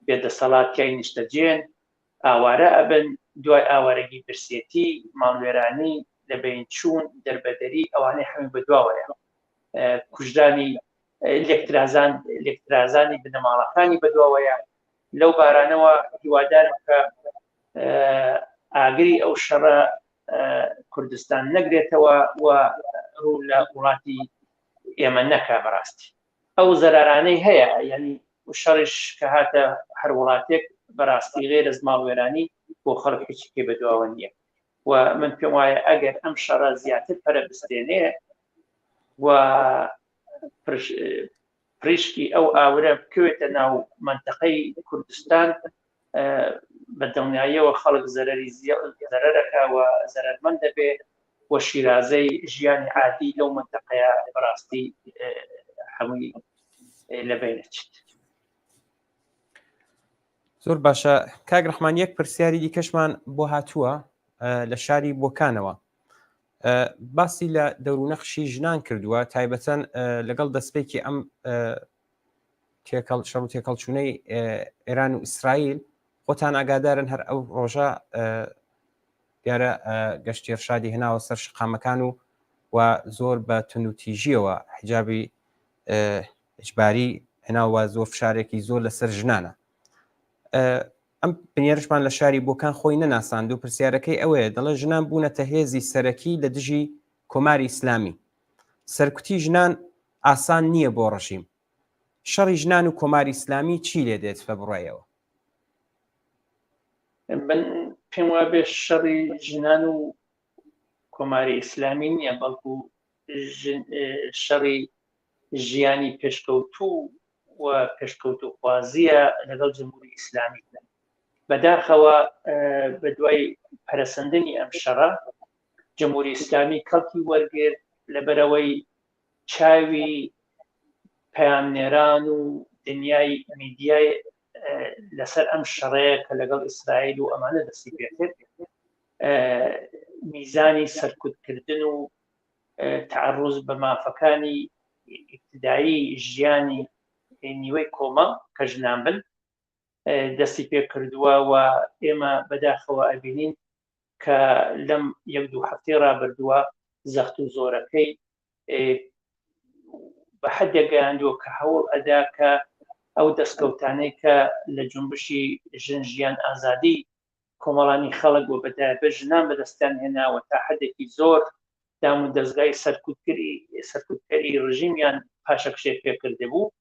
بێدەسەڵات تیای نیشتەجێن ئاوارە ئەبن، دوای ئاوارەگی برسێتی ماڵوێرانی لە بین چوون دەربەدەری ئەوانەی هەمووی بەدواوەیە، کوژرانی لێکترازانی بنەماڵەکانی بەدواوەیە. لەو بارانەوە هیوادارم کە ئاگری ئەو شەڕە کوردستان نەگرێتەوە و ڕوو لە وڵاتی ئێمە نەکا. بەڕاستی ئەو زەرارانەی هەیە، یعنی شەڕش کە هاتە هەر وڵاتێک بەڕاستی غێر از ماڵوێرانی بۆ خەڵک هیچی پێ بەدواوە نییە و من پێم وایە ئەگەر ئەم شەڕە زیاتر پەرە بستێنێ و پرشکی ئەو ئاورە بکوێتە ناو منتەقەی کوردستان، بە دڵنیاییەوە خەڵک زەرەرەکە و زەرەرمەند دەبێت و شیرازەی ژیانی عادی لەو منتەقەیە بەڕاستی هەمووی لەبێنەچێت. زۆر باشە کاک ڕەحمان، یەک پرسیاری دیکەشمان بۆ هاتووە لە شاری بۆکانەوە، باسی لە دەورونەخشی ژنان کردووە، تایبەتەن لەگەڵ دەستپێکی ئەم شەڕ و تێکەڵچوونەی ئێران و ئیسرائیل خۆتان ئاگادارن هەر ئەو ڕۆژە دیارە گەشتی ڕشادی هێناوە سەر شقامەکان و زۆر بە تونوتیژیەوە حیجابی ئیجباری هێناوە، زۆر فشارێکی زۆر لەسەر ژنانە. ئەم بنیێرشمان لە شاری بۆکان خۆی نەناساند و پرسیارەکەی ئەوەیە، دەڵێ ژنان بوونەتە هێزی سەرەکی لە دژی کۆماری ئیسلامی، سەرکوتی ژنان ئاسان نییە بۆ ڕەژیم، شەڕی ژنان و کۆماری ئیسلامی چی لێ دێت بەبڕایەوە؟ من پێم وابێ شەڕی ژنان و کۆماری ئیسلامی نییە، بەڵکو شەڕی ژیانی پێشکەوتوو و پێشکەوتو خوازیە لەگەڵ جمهوری ئیسلامی. بەداخەوە بە دوای پەرەسەندنی ئەم شەڕە جمهوری ئیسلامی کەڵکی وەرگرت لەبەرەوەی چاوی پەیامنێران و دنیای میدیای لەسەر ئەم شەڕەیە کە لەگەڵ ئیسرائیل و ئەمانە دەستی پێکرد، میزانی سەرکوتکردن و تعرض بە مافەکانی ئیبتیدایی ژیانی نیوەی کۆمە کە ژنان بن دەستی پێ کردووە و ئێمە بەداخەوە ئەبینین کە لەم یەک دوو هەفتەی ڕابردووە زەخت و زۆرەکەی بە حەدێگەیاندووە کە هەوڵ ئەدا کە ئەو دەستکەوتانەی کە لە جنبشی ژن ژیان ئازادی کۆمەڵانی خەڵک و بەدایبەت ژنان بەدەستیان هێناوە تا حەدێکی زۆر دام و دەستگای سەرکوتکەری ڕژیمیان پاشەکشێک پێکردە بوو،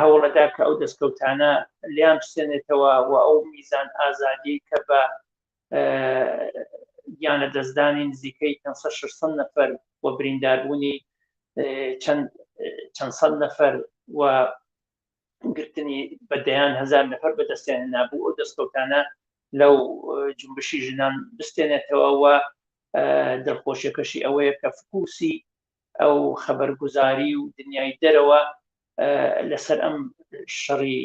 هەوڵەدا کە ئەو دەستکەوتانە لیان بستێنێتەوە و ئەو میزان ئازادی کە بە یانە دەستدانی نزیکەی 600 نەفەر و برینداربوونی چەند سەد نەفەر و گرتنی بەدەیان 1000 نەفەر بەدەستیان نابوو، ئەو دەستکەوتانە لەو جنبشی ژنان بستێنێتەوە و دڵخۆشیەکەشی ئەوەیە کە فکوسی ئەو خەبەرگوزاری و دنیای دەرەوە لەسەر ئەم شەڕی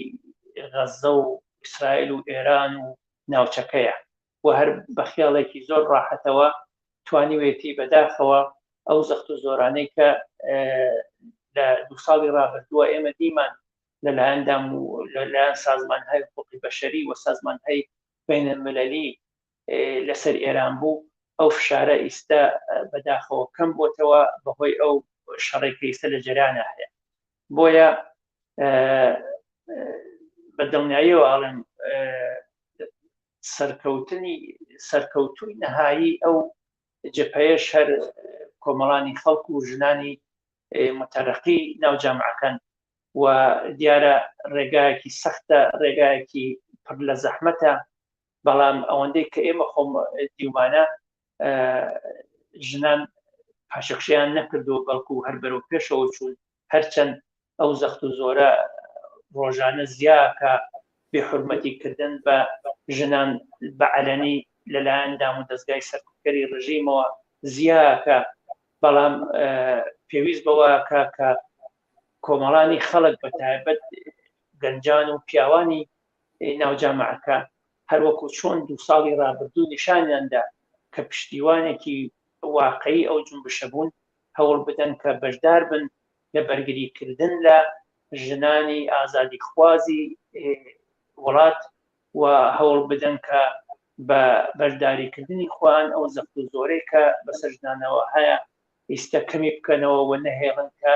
غەزە و ئیسرائیل و ئێران و ناوچەکەیە و هەر بە خیاڵێکی زۆر ڕاحەتەوە توانیوێتی بەداخەوە ئەو زەخت و زۆرانەی کە لە 2 ساڵی ڕابردووە ئێمە دیمان لەلایەندام و لەلایەن سازمانهای حقوقی بەشەری و سازمانهای بینالمللی لەسەر ئێران بوو، ئەو فشارە ئیستا بەداخەوە کەم بۆتەوە بەهۆی ئەو شەڕێکی ئێستا لە جەریانە هەیە. بۆیە بە دڵنیاییەوە ئاڵێم سەرکەوتووی نەهایی ئەو جەبهەیەش هەر کۆمەڵانی خەڵک و ژنانی متەرەقی ناو جامعەکان و دیارە ڕێگایەکی سەختە، ڕێگایەکی پڕ لە زەحمەتە، بەڵام ئەوەندەی کە ئێمە خۆم دیومانە ژنان پاشەخشیان نەکردو، بەڵکو هەر بەرەو پێشەوە چوون، هەرچەند ئەو زەخت و زۆرە ڕۆژانە زیاکە بێحورمەتیکردن بە ژنان بە عەلەنی لەلایەن دام و دەستگای سەرکوتکەری ڕژیمەوە زیاکە، بەڵام پێویست بەوەکە کە کۆمەڵانی خەڵک بەتایبەت گەنجان و پیاوانی ناوجامعەکە هەروەکو چۆن 2 ساڵی ڕابردوو نیشانیاندا کە پشتیوانێکی واقعی ئەو جنبشە بوون، هەوڵ بدەن کە بەشدار بن لە بەرگریکردن لە ژنانی ئازادیخوازی وڵات و هەوڵ بدەن کە بە بەشداریکردنی خۆیان ئەو زەخت و زۆرەی کە بەسەر ژنانەوە هەیە ئێستا کەمی بکەنەوە و نەهێڵن کە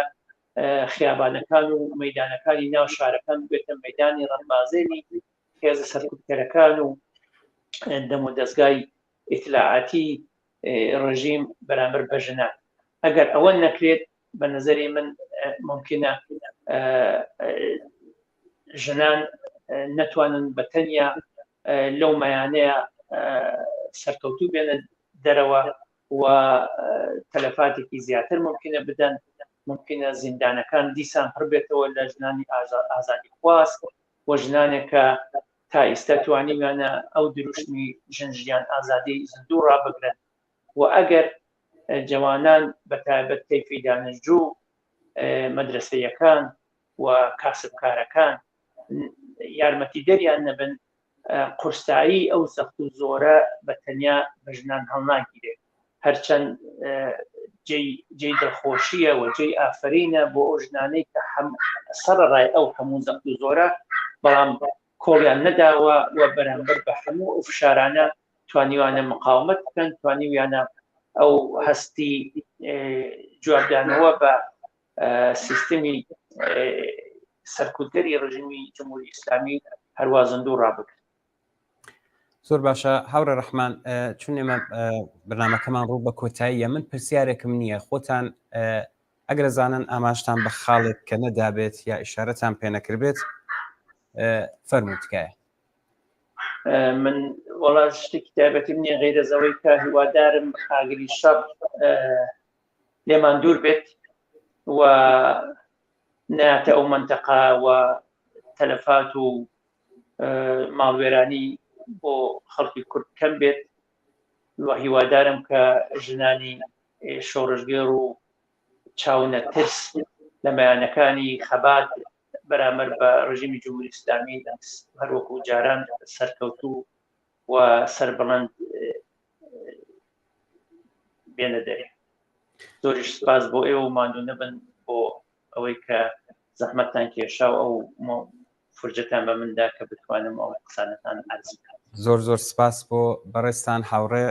خیابانەکان و مەیدانەکانی ناو شارەکان بێتە مەیدانی ڕەنبازێنی هێزە سەرکوتکەرەکان و دەم و دەستگای ئیتلاعاتی ڕژیم بەرامبەر بە ژنان. ئەگەر ئەوە نەکرێت بە نەزەری من ممکنە ژنان نەتوانن بەتەنیا لەو مەیانەیە سەرکەوتوو بێنە دەرەوە و تەلەفاتێکی زیاتر ممکنە بدەن، ممکنە زیندانەکان دیسان پڕ بێتەوە لە ژنانی ئازادیخواز و ژنانێکە تا ئێستا توانیویانە ئەو دروشمی ژنجیان ئازادی زیندوو ڕابگرن. و ئەگەر جوانان بەتایبەت تەیفی دانیشتجوو، مەدرسەیەکان و کاسبکارەکان یارمەتی دەریان نەبن، قورسایی ئەو سەخت و زۆرە بە تەنیا بە ژنان هەڵناگیرێت، هەرچەند جێی دڵخۆشیە و جێی ئافرینە بۆ ئەو ژنانەی کە سەرڕای ئەو هەموو زەخت و زۆرە، بەڵام کۆڵیان نەداوە و بەرامبەر بە هەموو ئەو فشارانە توانیوانە مقاومەت بکەن، توانیویانە ئەو هەستی جوابدانەوە بە سیستمی سەرکوتکەری ڕژیمی جمهوری ئیسلامی هەروە زیندوو ڕابگرن. زۆر باشە هاوڕێ ڕەحمان، چون ئێمە بەرنامەکەمان ڕوو بە کۆتاییە، من پرسیارێکم نییە، خۆتان ئەگەر زانن ئاماژتان بە خاڵێک کە نەدابێت یا ئیشارەتان پێ نەکردبێت فەرمووت تکایە. من وەڵا شتێکی تایبەتیم نییە غەیرە زەوەی کە هیوادارم ئاگری شەڕ لێمان دوور بێت و ناتە ئەو مەنتەقە و تەلەفات و ماڵوێرانی بۆ خەڵکی کورد کەم بێت و هیوادارم کە ژنانی شۆڕژگێڕ و چاونە ترس لە مەیانەکانی خەبات بەرامبەر بە ڕژیمی جمهوری ئیسلامی هەروەکو جاران سەرکەوتوو و سەربڵند بێنە دەرێ. زۆریش سپاس بۆ ئێوە و ماندوو نەبن بۆ ئەوەی کە زەحمەتتان کێشا و ئەو فرجەتان بە مندا کە بتوانم ئەو قسانەتان عەرز بکەم. زۆر سپاس بۆ بەڕێستان هاوڕێ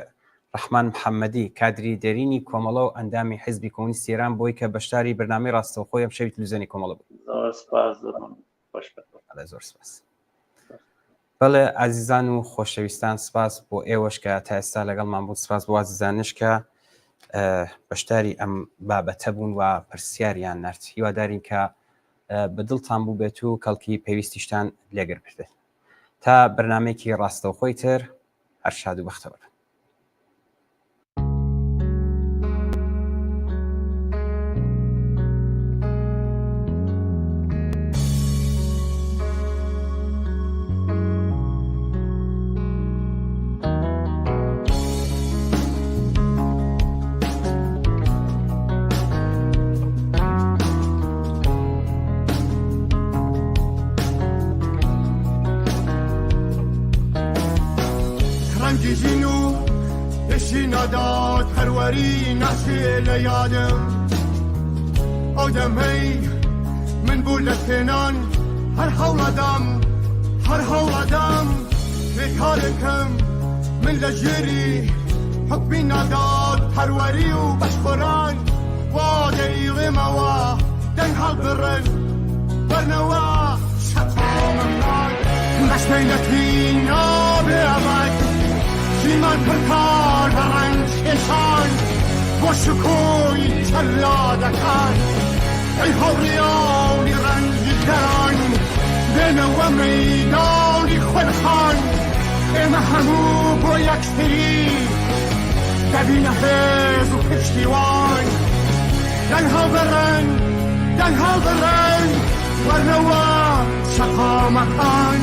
ڕەحمان محەممەدی، کادری دەرینی کۆمەڵە و ئەندامی حیزبی کۆمونیستی ئێران، بۆی کە بەشداری بەرنامەی ڕاستەوخۆی ئەم شەوی تەلەڤیزیۆنی کۆمەڵە بوو. زۆر سپاس. زۆر سپاس. بەڵێ ئازیزان و خۆشەویستان، سپاس بۆ ئێوەش کە تا ئێستا لەگەڵمان بوون، سپاس بۆ ئازیزانش کە بەشداری ئەم بابەتە بوون و پرسیاریان نرد. هیوادارین کە بەدڵتان بوو بێت و کەڵکی پێویستیشتان لێگەر بێت. تا بەرنامەیەکی ڕاستەوخۆی تر، هەر شاد و بەختەوەر. داد هەروەری ناچێ لە یادم ئەو دەمەی من بوو لە تێنان هەر هەوڵەدام بێکارێکم من لە ژێری حکمی ناداد هەروەری و بەشخۆران وادي موا دنهال برن برنوا شطام النار مشمينتين آبیامد زیمان پرکار برن شیشان و شکوی چلادکان ای هوریانی رنجی کران بنوا میدانی خلخان ای محبوب و یکسری دبین حیز و پشتیوان دنها برن ورنوا شقامتان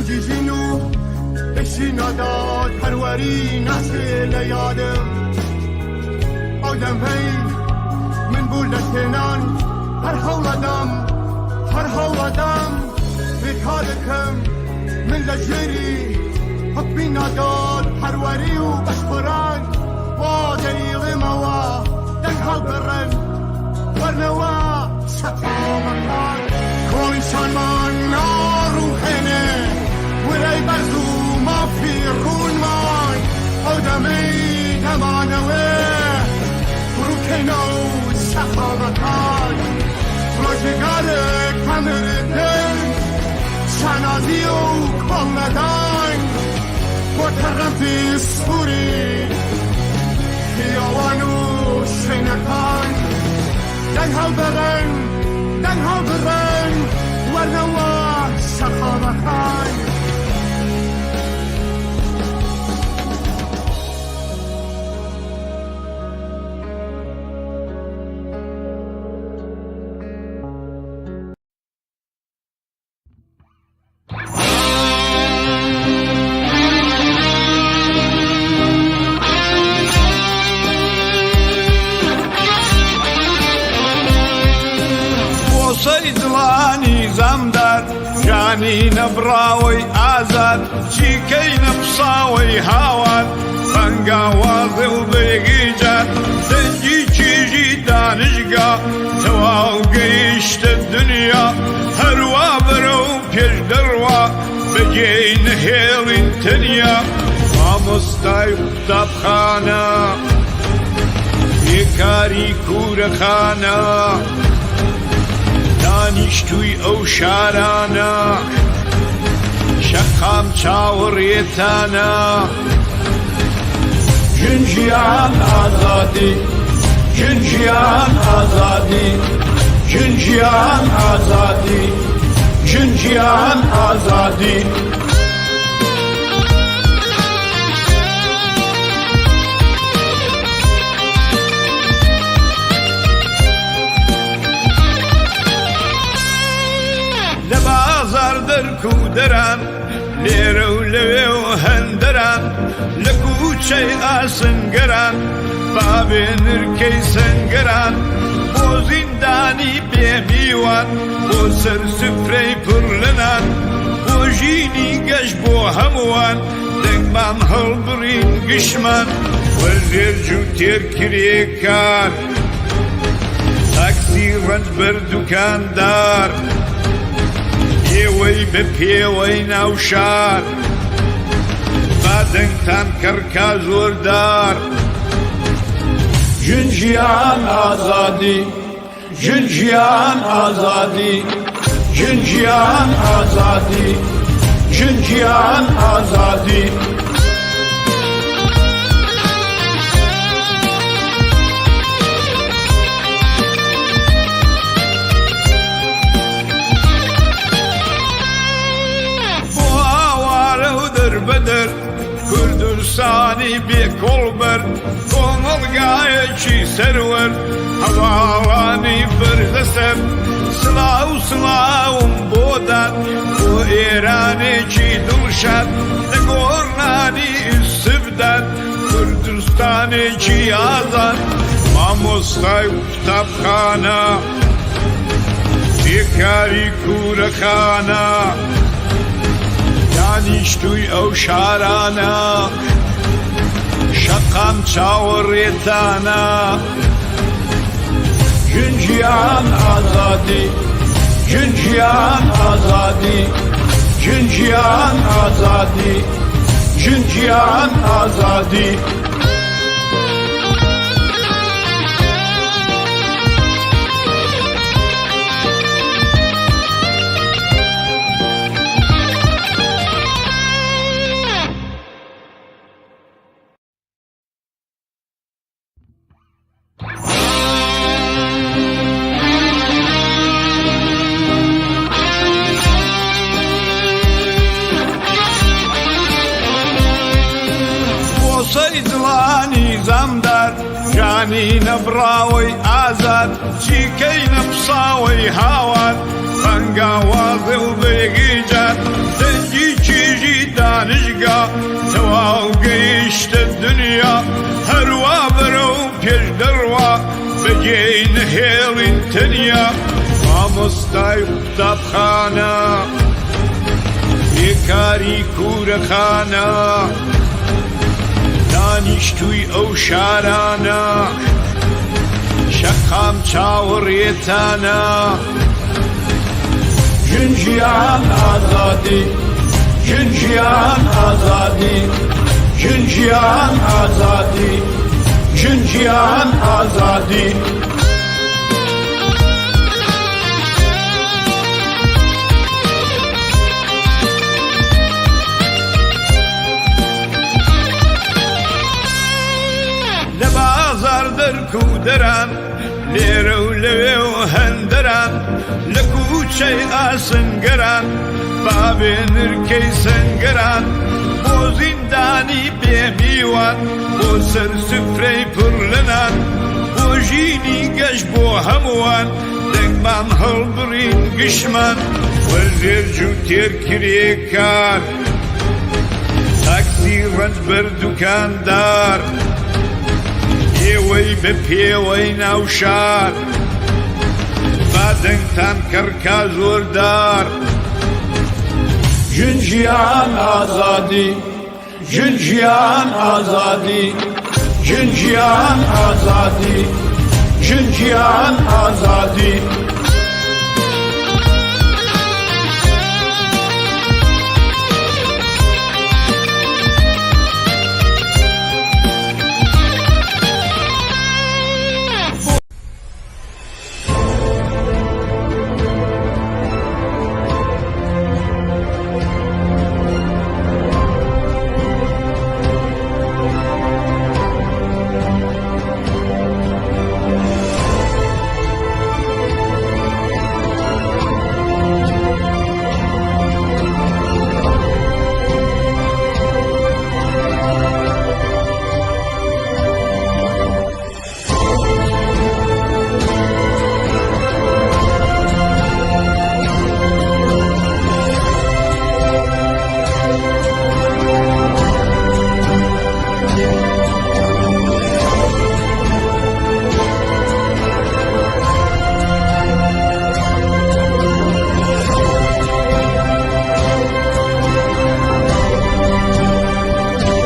جیجینو بشی نداد پروری نسل یادم آدم هی من بولتنان هر حولدم بکارکم من لجری حبی نداد پروری و بشبران وادی موا دنها برن ورنوا شطامتان کنشان من ناروحنه ولی برزو ما پیرون من آدمی دمانوه روکنو شقامتان روزگار کمر دل شنازی و کامدان با طرف سوری خیاوانو شنکان دنها برن ورنوا شقامتان صيدلاني زمدر جاني نبراوي آزاد شيكي نبصاوي هاوان فنقا واضي وبيجيجات سنجي تشيجي دانشقا تواو قيشت الدنيا هروا برو بيش دروا بجين هيلين تنيا مامستاي وطبخانا يكاري كورخانا دانیشتوی او شارانا شقام چاوریتانا جنجیان آزادی جنجیان آزادی جنجیان آزادی جنجیان آزادی كودران ليرو لويو هندران لكوچي آسنگران بابين ركي سنگران بو زنداني بيميوان بو سر سفري پرلنان بو جيني قش بو هموان دنگمان هلبرين قشمان وزير جو تير كريكان تاكسي رنج بردوكان دار پیوی به پیوی نوشار بادنگتان کرکا زوردار جنجیان آزادی جنجیان آزادی جنجیان آزادی جنجیان آزادی برسانی بێکۆڵبەر کۆمەڵگایەکی سەروەر هەواڵانی بەردەسەر سڵاو سڵاوم بۆدان بۆ ئێرانێکی دڵشاد لە گۆڕنانی سبدان کوردستانێکی ئازاد مامۆستای و قوتابخانە بێکاری کوورەخانە دانیشتووی ئەو شارانە شەقام چاوەڕێتانە ژنجیان ئازادی ژنجیان ئازادی ژنجیان ئازادی ژنجیان ئازادی بۆسەی دڵانی زەمدار ژانی نەبراوەی ئازاد چیکەی نەپساوەی هاوار ڕەنگاوازێ و بێگیجات دەنگی چیژی دانشگا تەواو گەیشتە دنیا هەروە بەرە و پێش دەڕوا بەگێی نهێڵین تەنیا مامۆستای و قوتابخانە بێکاری کوورەخانە دانیشتووی ئەو شارانە شەقام چاوەڕێتانە ژنجیان ئازادی ژنجیان ئازادی ژنجیان ئازادی ژنجیان ئازادی لە بازار دەرکودەران لێرە و لەوێ و هەندەران لە کوچەی ئاسنگەران بابێ نرکەی سەنگەران بۆ زیندانی بێمیوان بۆ سەر سفرەی پڕ لەنان بۆ ژینی گەشت بۆ هەمووان دەنگمان هەڵبڕین گشتمان وەرزێر و تێرکرێ کار تاکسی ڕەنجبەر دوکاندار پێوەی بە پێوەی ناوشار بادەنگتان کەڕکا زۆردار ژنجیان ئازادی ژنجیان ئازادی ژنجیان ئازادی ژنجیان ئازادی